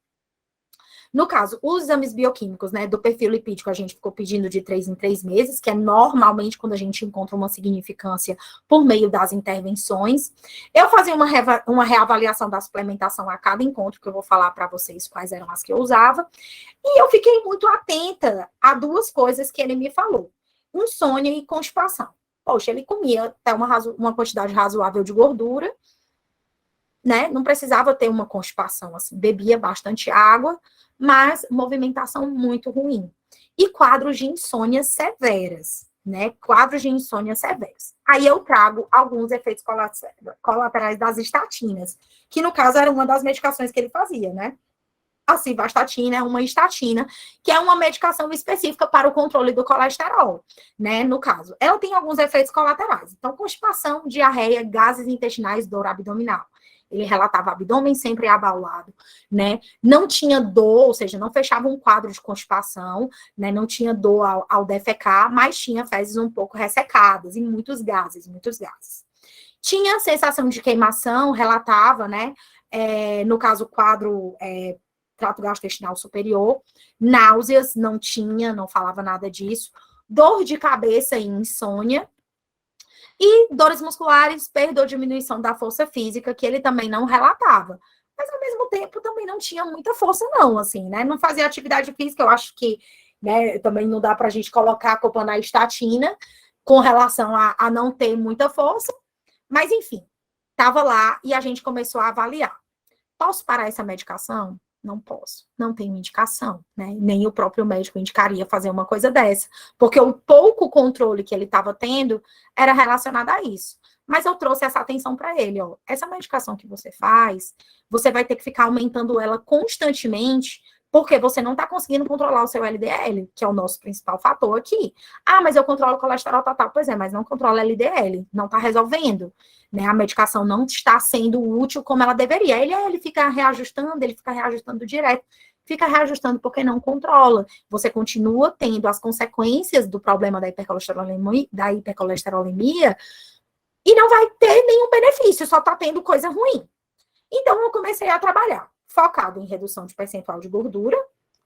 No caso, os exames bioquímicos, né, do perfil lipídico, a gente ficou pedindo de 3 em 3 meses, que é normalmente quando a gente encontra uma significância por meio das intervenções. Eu fazia uma reavaliação da suplementação a cada encontro, que eu vou falar para vocês quais eram as que eu usava. E eu fiquei muito atenta a duas coisas que ele me falou: insônia e constipação. Poxa, ele comia até uma quantidade razoável de gordura, né? Não precisava ter uma constipação, assim, bebia bastante água, mas movimentação muito ruim. E quadros de insônia severas, né? Quadros de insônia severos. Aí eu trago alguns efeitos colaterais das estatinas, que no caso era uma das medicações que ele fazia, né? A simvastatina é uma estatina, que é uma medicação específica para o controle do colesterol, né? No caso, ela tem alguns efeitos colaterais. Então, constipação, diarreia, gases intestinais, dor abdominal. Ele relatava abdômen sempre abaulado, né? Não tinha dor, ou seja, não fechava um quadro de constipação, né? Não tinha dor ao defecar, mas tinha fezes um pouco ressecadas e muitos gases, muitos gases. Tinha sensação de queimação, relatava, né? No caso, quadro trato gastrointestinal superior, náuseas, não tinha, não falava nada disso, dor de cabeça e insônia, E dores musculares, perda ou diminuição da força física, que ele também não relatava. Mas, ao mesmo tempo, também não tinha muita força, não, assim, né? Não fazia atividade física, eu acho que, né, também não dá pra gente colocar a culpa na estatina com relação a não ter muita força. Mas, enfim, estava lá e a gente começou a avaliar. Posso parar essa medicação? Não posso. Não tenho indicação, né? Nem o próprio médico indicaria fazer uma coisa dessa, porque o pouco controle que ele estava tendo era relacionado a isso. Mas eu trouxe essa atenção para ele, ó. Essa medicação que você faz, você vai ter que ficar aumentando ela constantemente, porque você não está conseguindo controlar o seu LDL, que é o nosso principal fator aqui. Ah, mas eu controlo o colesterol total. Pois é, mas não controla LDL, não está resolvendo. Né, a medicação não está sendo útil como ela deveria. Ele fica reajustando direto, fica reajustando porque não controla. Você continua tendo as consequências do problema da hipercolesterolemia e não vai ter nenhum benefício, só está tendo coisa ruim. Então, eu comecei a trabalhar, focado em redução de percentual de gordura,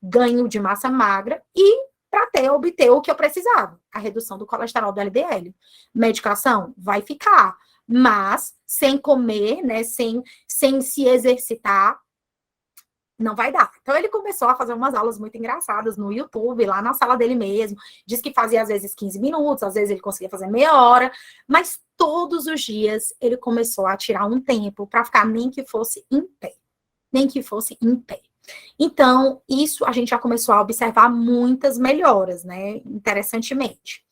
ganho de massa magra e para obter o que eu precisava, a redução do colesterol do LDL. Medicação vai ficar, mas sem comer, né, sem se exercitar, não vai dar. Então, ele começou a fazer umas aulas muito engraçadas no YouTube, lá na sala dele mesmo. Diz que fazia, às vezes, 15 minutos, às vezes ele conseguia fazer meia hora, mas todos os dias ele começou a tirar um tempo para ficar nem que fosse em pé. Nem que fosse em pé. Então, isso a gente já começou a observar muitas melhoras, né? Interessantemente.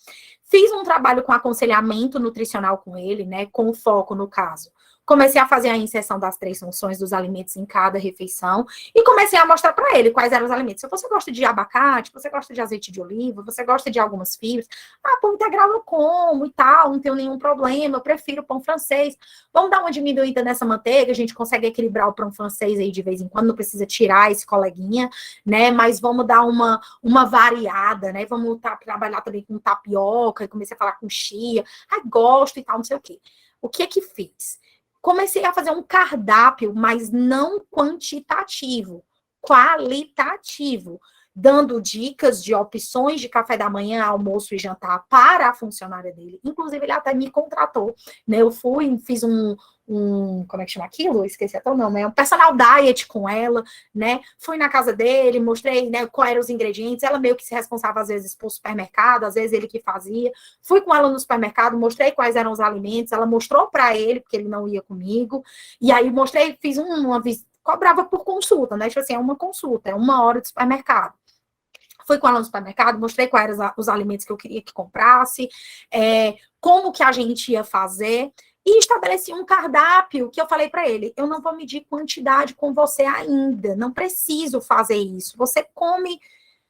Fiz um trabalho com aconselhamento nutricional com ele, né? Com foco, no caso. Comecei a fazer a inserção das 3 funções dos alimentos em cada refeição e comecei a mostrar para ele quais eram os alimentos. Se você gosta de abacate, você gosta de azeite de oliva, você gosta de algumas fibras, pão integral eu como e tal, não tenho nenhum problema, eu prefiro pão francês. Vamos dar uma diminuída nessa manteiga, a gente consegue equilibrar o pão francês aí de vez em quando, não precisa tirar esse coleguinha, né? Mas vamos dar uma variada, né? Vamos trabalhar também com tapioca, e comecei a falar com chia, gosto e tal, não sei o quê. O que é que fiz? Comecei a fazer um cardápio, mas não quantitativo, qualitativo, dando dicas de opções de café da manhã, almoço e jantar para a funcionária dele. Inclusive, ele até me contratou, né? Eu fui, fiz como é que chama aquilo? Esqueci até o nome, um personal diet com ela, né? Fui na casa dele, mostrei, né, quais eram os ingredientes, ela meio que se responsável, às vezes, por supermercado, às vezes ele que fazia. Fui com ela no supermercado, mostrei quais eram os alimentos, ela mostrou para ele, porque ele não ia comigo, e aí mostrei, fiz uma visita, cobrava por consulta, né? Tipo assim, é uma consulta, é 1 hora de supermercado. Fui com ela no supermercado, mostrei quais eram os alimentos que eu queria que comprasse, como que a gente ia fazer, e estabeleci um cardápio que eu falei para ele, eu não vou medir quantidade com você ainda, não preciso fazer isso, você come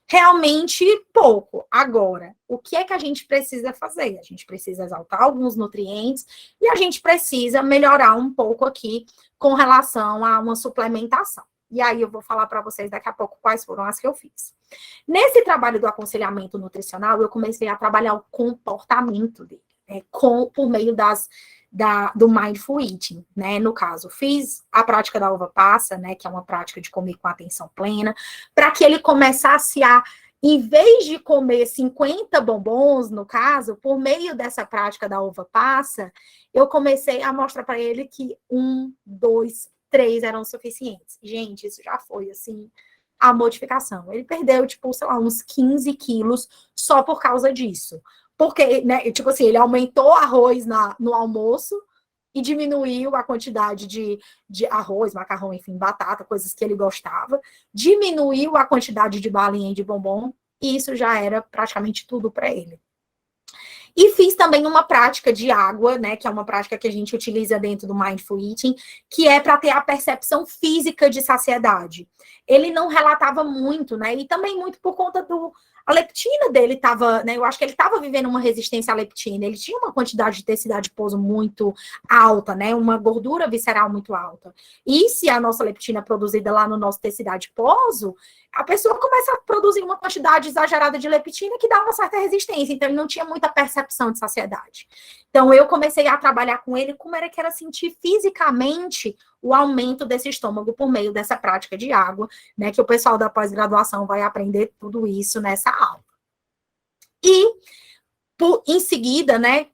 realmente pouco. Agora, o que é que a gente precisa fazer? A gente precisa exaltar alguns nutrientes e a gente precisa melhorar um pouco aqui com relação a uma suplementação. E aí eu vou falar para vocês daqui a pouco quais foram as que eu fiz. Nesse trabalho do aconselhamento nutricional, eu comecei a trabalhar o comportamento dele, por meio do Mindful Eating, né? No caso, fiz a prática da uva passa, né? Que é uma prática de comer com atenção plena, para que ele começasse a, em vez de comer 50 bombons, no caso, por meio dessa prática da uva passa, eu comecei a mostrar para ele que 1, 2, 3 eram suficientes. Gente, isso já foi, assim, a modificação. Ele perdeu, tipo, sei lá, uns 15 quilos só por causa disso. Porque, né, tipo assim, ele aumentou arroz no almoço e diminuiu a quantidade de arroz, macarrão, enfim, batata, coisas que ele gostava. Diminuiu a quantidade de balinha e de bombom, e isso já era praticamente tudo para ele. E fiz também uma prática de água, né, que é uma prática que a gente utiliza dentro do Mindful Eating, que é para ter a percepção física de saciedade. Ele não relatava muito, né, e também muito por conta a leptina dele estava, né, eu acho que ele estava vivendo uma resistência à leptina, ele tinha uma quantidade de tecido adiposo muito alta, né, uma gordura visceral muito alta. E se a nossa leptina é produzida lá no nosso tecido adiposo, a pessoa começa a produzir uma quantidade exagerada de leptina que dá uma certa resistência, então ele não tinha muita percepção de saciedade. Então eu comecei a trabalhar com ele como era que era sentir fisicamente o aumento desse estômago por meio dessa prática de água, né, que o pessoal da pós-graduação vai aprender tudo isso nessa aula. E, em seguida, né,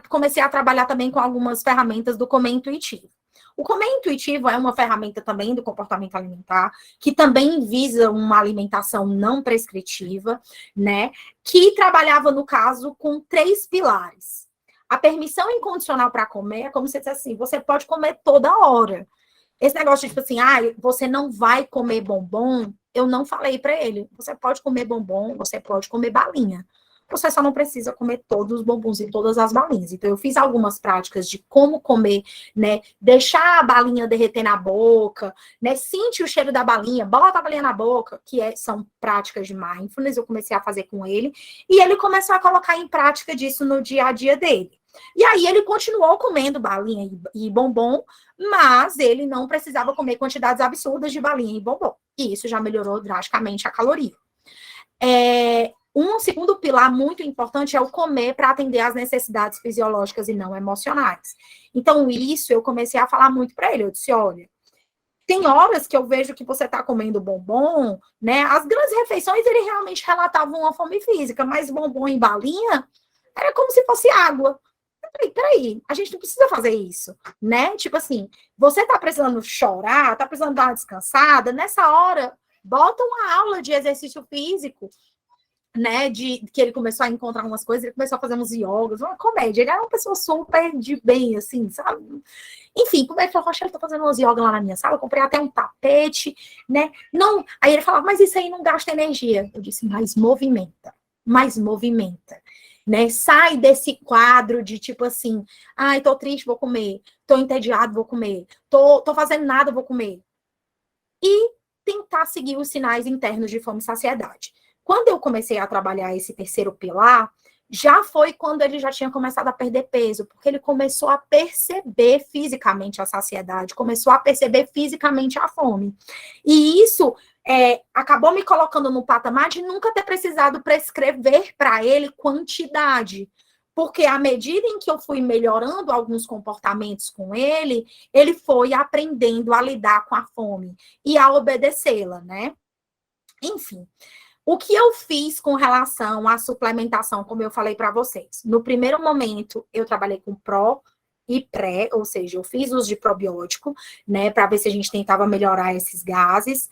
comecei a trabalhar também com algumas ferramentas do Comer Intuitivo. O Comer Intuitivo é uma ferramenta também do comportamento alimentar, que também visa uma alimentação não prescritiva, né? Que trabalhava, no caso, com 3 pilares. A permissão incondicional para comer é como se dissesse assim, você pode comer toda hora. Esse negócio de, tipo assim, você não vai comer bombom, eu não falei para ele. Você pode comer bombom, você pode comer balinha. Você só não precisa comer todos os bombons e todas as balinhas. Então, eu fiz algumas práticas de como comer, né? Deixar a balinha derreter na boca, né? Sente o cheiro da balinha, bota a balinha na boca, são práticas de mindfulness. Eu comecei a fazer com ele. E ele começou a colocar em prática disso no dia a dia dele. E aí, ele continuou comendo balinha e bombom, mas ele não precisava comer quantidades absurdas de balinha e bombom. E isso já melhorou drasticamente a caloria. Um segundo pilar muito importante é o comer para atender às necessidades fisiológicas e não emocionais. Então, isso eu comecei a falar muito para ele. Eu disse, olha, tem horas que eu vejo que você está comendo bombom, né? As grandes refeições, ele realmente relatava uma fome física, mas bombom e balinha era como se fosse água. Peraí, a gente não precisa fazer isso, né? Tipo assim, você tá precisando chorar, tá precisando dar uma descansada, nessa hora, bota uma aula de exercício físico, né, que ele começou a encontrar umas coisas, ele começou a fazer uns yogas, uma comédia, ele era uma pessoa super de bem, assim, sabe? Enfim, como ele falou, Rochelle, tô fazendo umas yogas lá na minha sala, eu comprei até um tapete, né? Não, aí ele falava, mas isso aí não gasta energia. Eu disse, mas movimenta, né? Sai desse quadro de tipo assim, ai, tô triste, vou comer, tô entediado, vou comer, tô fazendo nada, vou comer. E tentar seguir os sinais internos de fome e saciedade. Quando eu comecei a trabalhar esse terceiro pilar, já foi quando ele já tinha começado a perder peso, porque ele começou a perceber fisicamente a saciedade, começou a perceber fisicamente a fome. E isso acabou me colocando no patamar de nunca ter precisado prescrever para ele quantidade. Porque à medida em que eu fui melhorando alguns comportamentos com ele, ele foi aprendendo a lidar com a fome e a obedecê-la, né? Enfim. O que eu fiz com relação à suplementação, como eu falei para vocês? No primeiro momento, eu trabalhei com pró e pré, ou seja, eu fiz uso de probiótico, né, para ver se a gente tentava melhorar esses gases.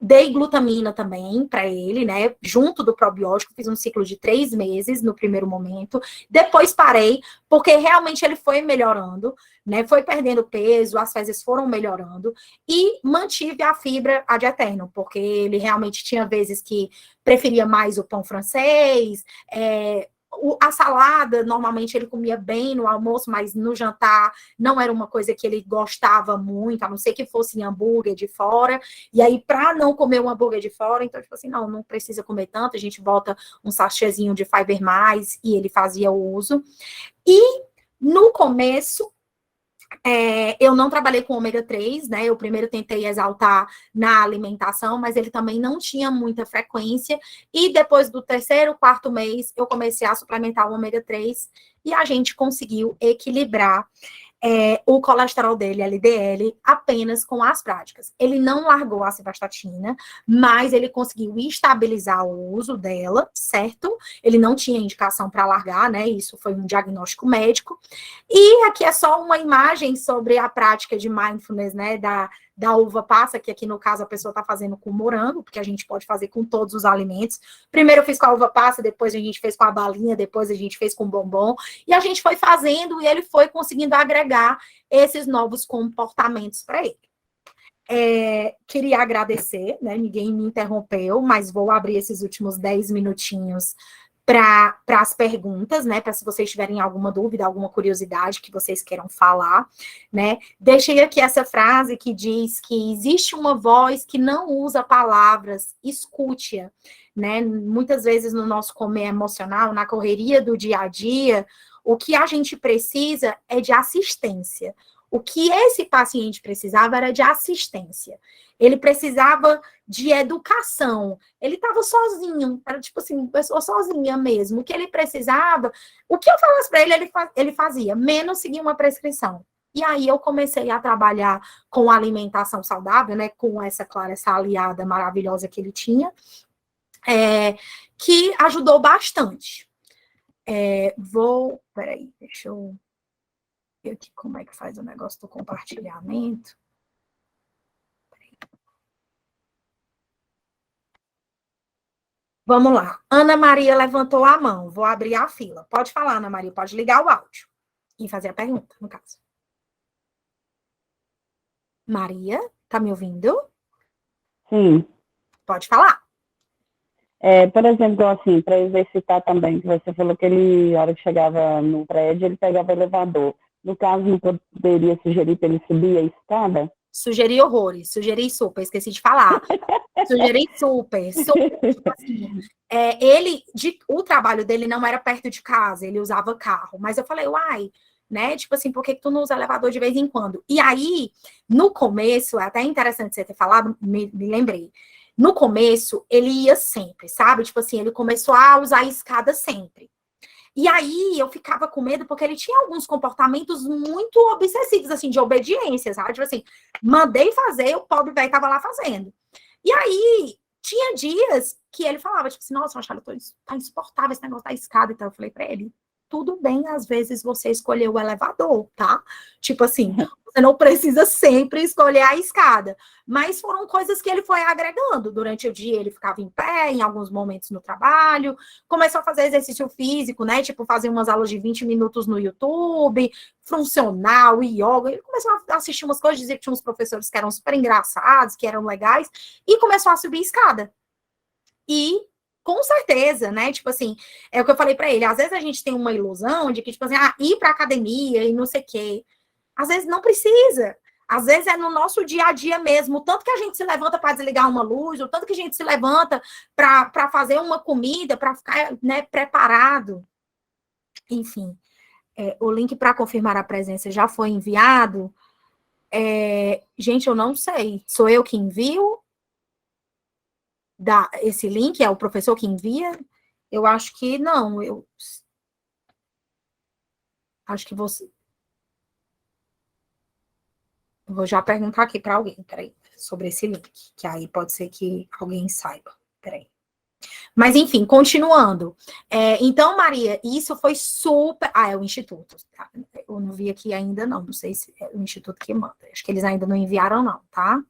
Dei glutamina também para ele, né, junto do probiótico, fiz um ciclo de 3 meses no primeiro momento, depois parei, porque realmente ele foi melhorando, né, foi perdendo peso, as fezes foram melhorando, e mantive a fibra ad eterno, porque ele realmente tinha vezes que preferia mais o pão francês, a salada, normalmente ele comia bem no almoço, mas no jantar não era uma coisa que ele gostava muito, a não ser que fosse hambúrguer de fora. E aí, para não comer um hambúrguer de fora, então, tipo assim, não precisa comer tanto, a gente bota um sachêzinho de Fiber Mais e ele fazia o uso. E no começo, eu não trabalhei com ômega 3, né? Eu primeiro tentei exaltar na alimentação, mas ele também não tinha muita frequência. E depois do terceiro, quarto mês, eu comecei a suplementar o ômega 3 e a gente conseguiu equilibrar o colesterol dele, LDL, apenas com as práticas. Ele não largou a simvastatina, mas ele conseguiu estabilizar o uso dela, certo? Ele não tinha indicação para largar, né? Isso foi um diagnóstico médico. E aqui é só uma imagem sobre a prática de mindfulness, né? Da uva passa, que aqui no caso a pessoa está fazendo com morango, porque a gente pode fazer com todos os alimentos. Primeiro eu fiz com a uva passa, depois a gente fez com a balinha, depois a gente fez com bombom, e a gente foi fazendo e ele foi conseguindo agregar esses novos comportamentos para ele. Queria agradecer, né? Ninguém me interrompeu, mas vou abrir esses últimos 10 minutinhos para as perguntas, né? Para se vocês tiverem alguma dúvida, alguma curiosidade que vocês queiram falar, né? Deixei aqui essa frase que diz que existe uma voz que não usa palavras, escute-a, né? Muitas vezes no nosso comer emocional, na correria do dia a dia, o que a gente precisa é de assistência. O que esse paciente precisava era de assistência. Ele precisava de educação. Ele estava sozinho, era tipo assim, pessoa sozinha mesmo. O que ele precisava, o que eu falasse para ele, ele fazia, menos seguir uma prescrição. E aí eu comecei a trabalhar com alimentação saudável, né? Com essa aliada maravilhosa que ele tinha, que ajudou bastante. Peraí, deixa eu ver aqui como é que faz o negócio do compartilhamento. Vamos lá. Ana Maria levantou a mão. Vou abrir a fila. Pode falar, Ana Maria. Pode ligar o áudio e fazer a pergunta, no caso. Maria, tá me ouvindo? Sim. Pode falar. Por exemplo, assim, para exercitar também, que você falou que ele, na hora que chegava no prédio, ele pegava o elevador. No caso, não poderia sugerir para ele subir a escada? Sugeri horrores, sugeri super, esqueci de falar. Sugeri super, tipo assim, o trabalho dele não era perto de casa, ele usava carro, mas eu falei, uai, né, tipo assim, por que tu não usa elevador de vez em quando? E aí, no começo, é até interessante você ter falado, me lembrei, no começo, ele ia sempre, sabe? Tipo assim, ele começou a usar a escada sempre. E aí eu ficava com medo porque ele tinha alguns comportamentos muito obsessivos, assim, de obediência, sabe? Tipo assim, mandei fazer, o pobre velho tava lá fazendo. E aí tinha dias que ele falava, tipo assim, nossa, Machado, tá insuportável esse negócio da escada. Então eu falei pra ele, tudo bem, às vezes você escolheu o elevador, tá? Tipo assim, você não precisa sempre escolher a escada. Mas foram coisas que ele foi agregando. Durante o dia ele ficava em pé, em alguns momentos no trabalho, começou a fazer exercício físico, né? Tipo, fazer umas aulas de 20 minutos no YouTube, funcional, yoga. Ele começou a assistir umas coisas, dizia que tinha uns professores que eram super engraçados, que eram legais, e começou a subir escada. E com certeza, né? Tipo assim, é o que eu falei para ele. Às vezes a gente tem uma ilusão de que, tipo assim, ir para academia e não sei o quê. Às vezes não precisa. Às vezes é no nosso dia a dia mesmo. O tanto que a gente se levanta para desligar uma luz, o tanto que a gente se levanta para fazer uma comida, para ficar, né, preparado. Enfim, o link para confirmar a presença já foi enviado. Gente, eu não sei. Sou eu que envio? Esse link é o professor que envia? Eu acho que não. Eu acho que você. Vou já perguntar aqui para alguém, peraí, sobre esse link, que aí pode ser que alguém saiba. Peraí. Mas, enfim, continuando. Então, Maria, isso foi super. É o Instituto. Tá? Eu não vi aqui ainda, não. Não sei se é o Instituto que manda. Acho que eles ainda não enviaram, não, tá?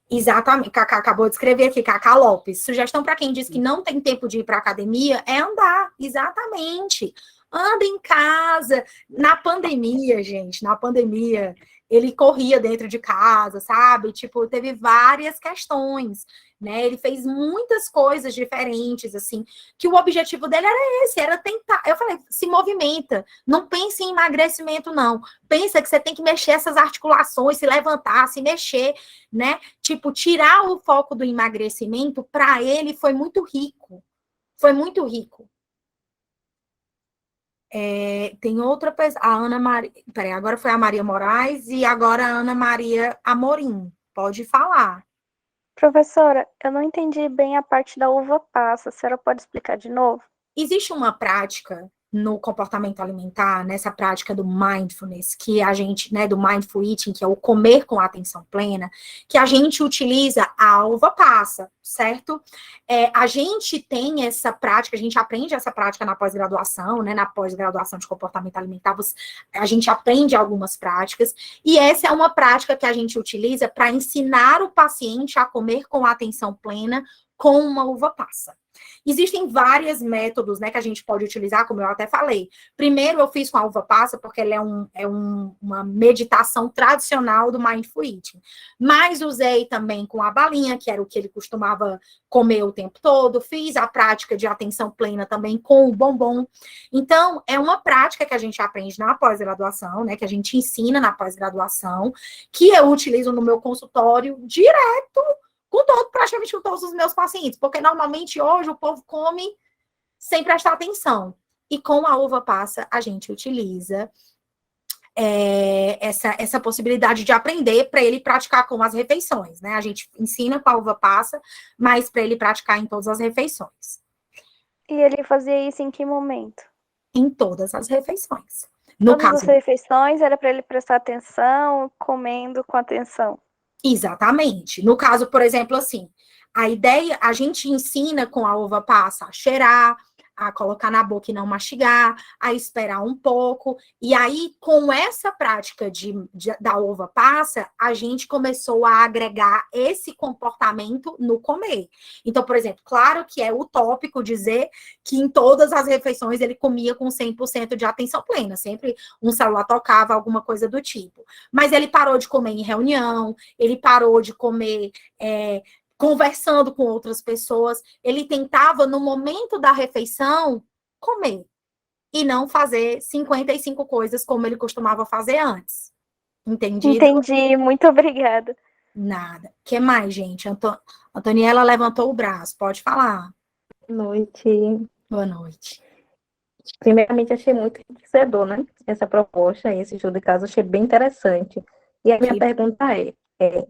Exatamente. Cacá acabou de escrever aqui, Cacá Lopes. Sugestão para quem diz que não tem tempo de ir para academia é andar. Exatamente. Anda em casa. Na pandemia, gente, na pandemia, ele corria dentro de casa, sabe? Tipo, teve várias questões, né? Ele fez muitas coisas diferentes, assim, que o objetivo dele era esse, era tentar. Eu falei, se movimenta, não pense em emagrecimento, não. Pensa que você tem que mexer essas articulações, se levantar, se mexer, né? Tipo, tirar o foco do emagrecimento, para ele, foi muito rico. Foi muito rico. Tem outra pessoa, a Ana Maria. Peraí, agora foi a Maria Moraes e agora a Ana Maria Amorim. Pode falar. Professora, eu não entendi bem a parte da uva passa. A senhora pode explicar de novo? Existe uma prática no comportamento alimentar, nessa prática do mindfulness, que a gente, né, do mindful eating, que é o comer com atenção plena, que a gente utiliza a uva passa, certo? A gente tem essa prática, a gente aprende essa prática na pós-graduação, né, na pós-graduação de comportamento alimentar, a gente aprende algumas práticas, e essa é uma prática que a gente utiliza para ensinar o paciente a comer com atenção plena com uma uva passa. Existem vários métodos, né, que a gente pode utilizar, como eu até falei. Primeiro, eu fiz com a uva passa, porque ela uma meditação tradicional do Mindful Eating. Mas usei também com a balinha, que era o que ele costumava comer o tempo todo. Fiz a prática de atenção plena também com o bombom. Então, é uma prática que a gente aprende na pós-graduação, né, que a gente ensina na pós-graduação, que eu utilizo no meu consultório direto, praticamente com todos os meus pacientes, porque normalmente hoje o povo come sem prestar atenção. E com a uva passa, a gente utiliza essa possibilidade de aprender para ele praticar com as refeições, né? A gente ensina com a uva passa, mas para ele praticar em todas as refeições. E ele fazia isso em que momento? Em todas as refeições. Todas as refeições era para ele prestar atenção, comendo com atenção. Exatamente. No caso, por exemplo, assim, a ideia, a gente ensina com a uva passa a cheirar, a colocar na boca e não mastigar, a esperar um pouco. E aí, com essa prática da uva passa, a gente começou a agregar esse comportamento no comer. Então, por exemplo, claro que é utópico dizer que em todas as refeições ele comia com 100% de atenção plena, sempre um celular tocava, alguma coisa do tipo. Mas ele parou de comer em reunião, ele parou de comer conversando com outras pessoas, ele tentava, no momento da refeição, comer, e não fazer 55 coisas como ele costumava fazer antes. Entendido? Entendi, muito obrigada. Nada. O que mais, gente? Antoniela levantou o braço, pode falar. Boa noite. Boa noite. Primeiramente, achei muito enriquecedor, né? Essa proposta, esse estudo de caso, achei bem interessante. E a minha pergunta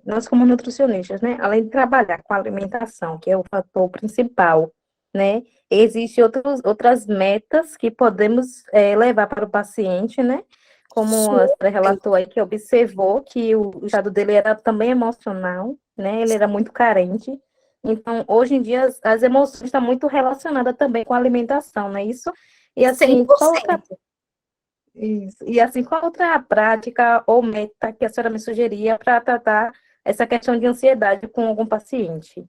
nós como nutricionistas, né, além de trabalhar com a alimentação, que é o fator principal, né, existem outras metas que podemos levar para o paciente, né, como a senhora relatou aí, que observou que o estado dele era também emocional, né, ele era muito carente. Então, hoje em dia, as emoções estão muito relacionadas também com a alimentação, não é isso? E assim, 100%. Isso. E assim, qual outra prática ou meta que a senhora me sugeria para tratar essa questão de ansiedade com algum paciente?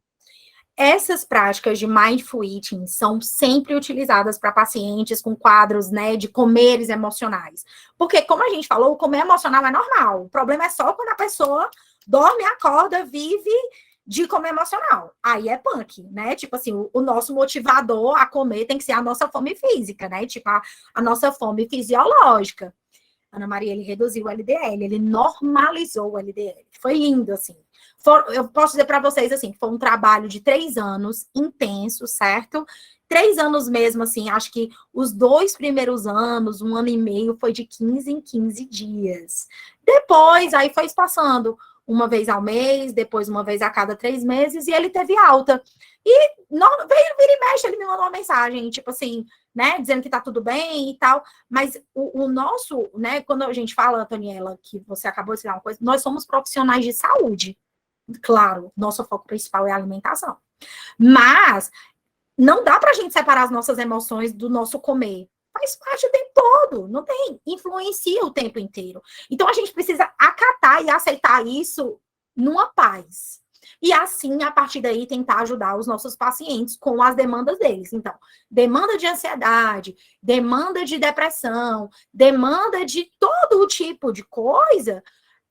Essas práticas de mindful eating são sempre utilizadas para pacientes com quadros, né, de comeres emocionais. Porque, como a gente falou, o comer emocional é normal. O problema é só quando a pessoa dorme, acorda, vive de comer emocional. Aí é punk, né? Tipo assim, o nosso motivador a comer tem que ser a nossa fome física, né? Tipo, a nossa fome fisiológica. Ana Maria, ele reduziu o LDL, ele normalizou o LDL. Foi lindo, assim. Eu posso dizer para vocês, assim, que foi um trabalho de 3 anos, intenso, certo? 3 anos mesmo, assim, acho que os 2 primeiros anos, 1 ano e meio, foi de 15 em 15 dias. Depois, aí foi passando uma vez ao mês, depois uma vez a cada 3 meses, e ele teve alta. E vira e mexe, ele me mandou uma mensagem, tipo assim, né, dizendo que tá tudo bem e tal, mas o nosso, né, quando a gente fala, Antoniela, que você acabou de citar uma coisa, nós somos profissionais de saúde. Claro, nosso foco principal é a alimentação. Mas não dá pra gente separar as nossas emoções do nosso comer. Faz parte o tempo todo, não tem, influencia o tempo inteiro. Então a gente precisa acatar e aceitar isso numa paz. E assim, a partir daí, tentar ajudar os nossos pacientes com as demandas deles. Então, demanda de ansiedade, demanda de depressão, demanda de todo o tipo de coisa,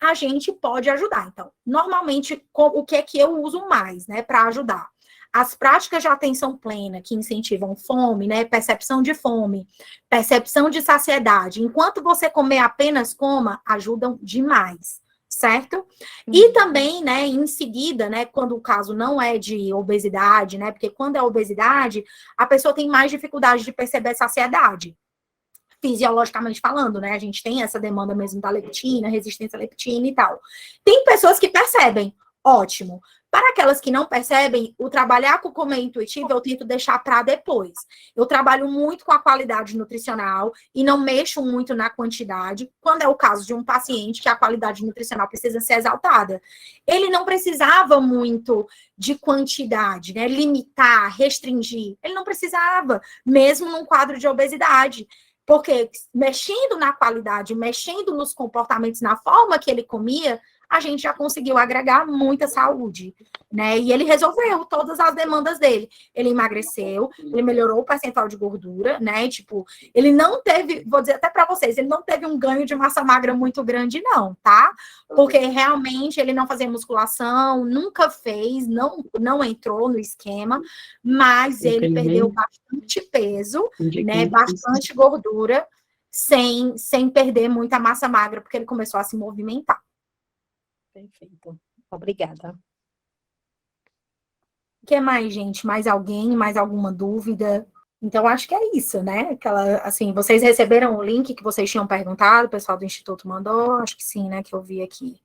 a gente pode ajudar. Então, normalmente, o que é que eu uso mais, né, para ajudar? As práticas de atenção plena que incentivam fome, né, percepção de fome, percepção de saciedade, enquanto você comer apenas coma, ajudam demais, certo? E também, né, em seguida, né, quando o caso não é de obesidade, né, porque quando é obesidade, a pessoa tem mais dificuldade de perceber saciedade. Fisiologicamente falando, né? A gente tem essa demanda mesmo da leptina, resistência à leptina e tal. Tem pessoas que percebem, ótimo. Para aquelas que não percebem, o trabalhar com o comer intuitivo eu tento deixar para depois. Eu trabalho muito com a qualidade nutricional e não mexo muito na quantidade, quando é o caso de um paciente que a qualidade nutricional precisa ser exaltada. Ele não precisava muito de quantidade, né? Limitar, restringir. Ele não precisava, mesmo num quadro de obesidade. Porque mexendo na qualidade, mexendo nos comportamentos, na forma que ele comia, a gente já conseguiu agregar muita saúde, né? E ele resolveu todas as demandas dele. Ele emagreceu, ele melhorou o percentual de gordura, né? Tipo, ele não teve, vou dizer até para vocês, ele não teve um ganho de massa magra muito grande, não, tá? Porque realmente ele não fazia musculação, nunca fez, não entrou no esquema, mas ele perdeu bastante peso, né? Bastante gordura, sem perder muita massa magra, porque ele começou a se movimentar. Perfeito. Obrigada. O que mais, gente? Mais alguém? Mais alguma dúvida? Então, acho que é isso, né? Aquela, assim, vocês receberam o link que vocês tinham perguntado, o pessoal do Instituto mandou? Acho que sim, né? Que eu vi aqui.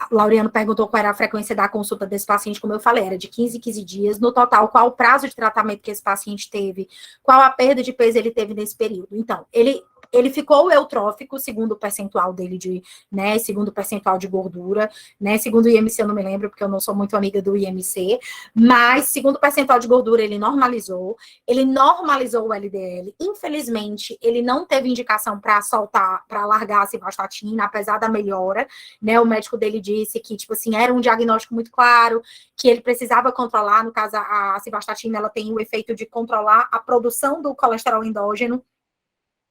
Laureano perguntou qual era a frequência da consulta desse paciente, como eu falei, era de 15 em 15 dias. No total, qual o prazo de tratamento que esse paciente teve? Qual a perda de peso ele teve nesse período? Então, ele Ele ficou eutrófico, segundo o percentual dele de, né, segundo o percentual de gordura, né, segundo o IMC eu não me lembro, porque eu não sou muito amiga do IMC, mas segundo o percentual de gordura ele normalizou o LDL, infelizmente ele não teve indicação para soltar, para largar a simvastatina, apesar da melhora, né, o médico dele disse que, tipo assim, era um diagnóstico muito claro, que ele precisava controlar, no caso a simvastatina, ela tem o efeito de controlar a produção do colesterol endógeno,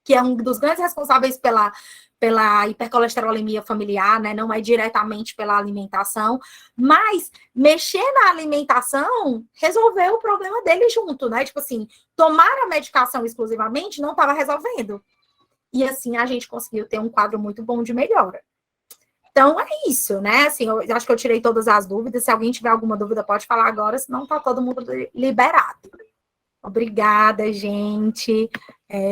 que é um dos grandes responsáveis pela hipercolesterolemia familiar, né? Não é diretamente pela alimentação, mas mexer na alimentação resolveu o problema dele junto, né? Tipo assim, tomar a medicação exclusivamente não estava resolvendo. E assim a gente conseguiu ter um quadro muito bom de melhora. Então é isso, né? Assim, eu acho que eu tirei todas as dúvidas. Se alguém tiver alguma dúvida, pode falar agora, senão tá todo mundo liberado. Obrigada, gente.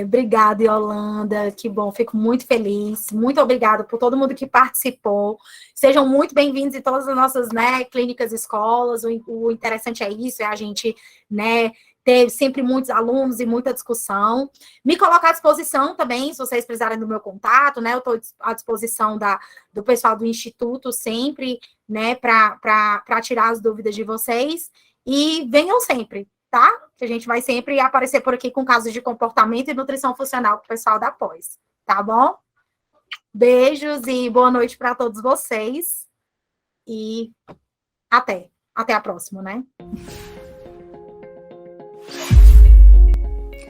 Obrigada, Yolanda. Que bom, fico muito feliz. Muito obrigada por todo mundo que participou. Sejam muito bem-vindos em todas as nossas, né, clínicas, escolas. O interessante é isso, é a gente, né, ter sempre muitos alunos e muita discussão. Me colocar à disposição também, se vocês precisarem do meu contato, né? Eu estou à disposição do pessoal do Instituto sempre, né, para tirar as dúvidas de vocês. E venham sempre, tá? Que a gente vai sempre aparecer por aqui com casos de comportamento e nutrição funcional com o pessoal da pós, tá bom? Beijos e boa noite para todos vocês. E até a próxima, né?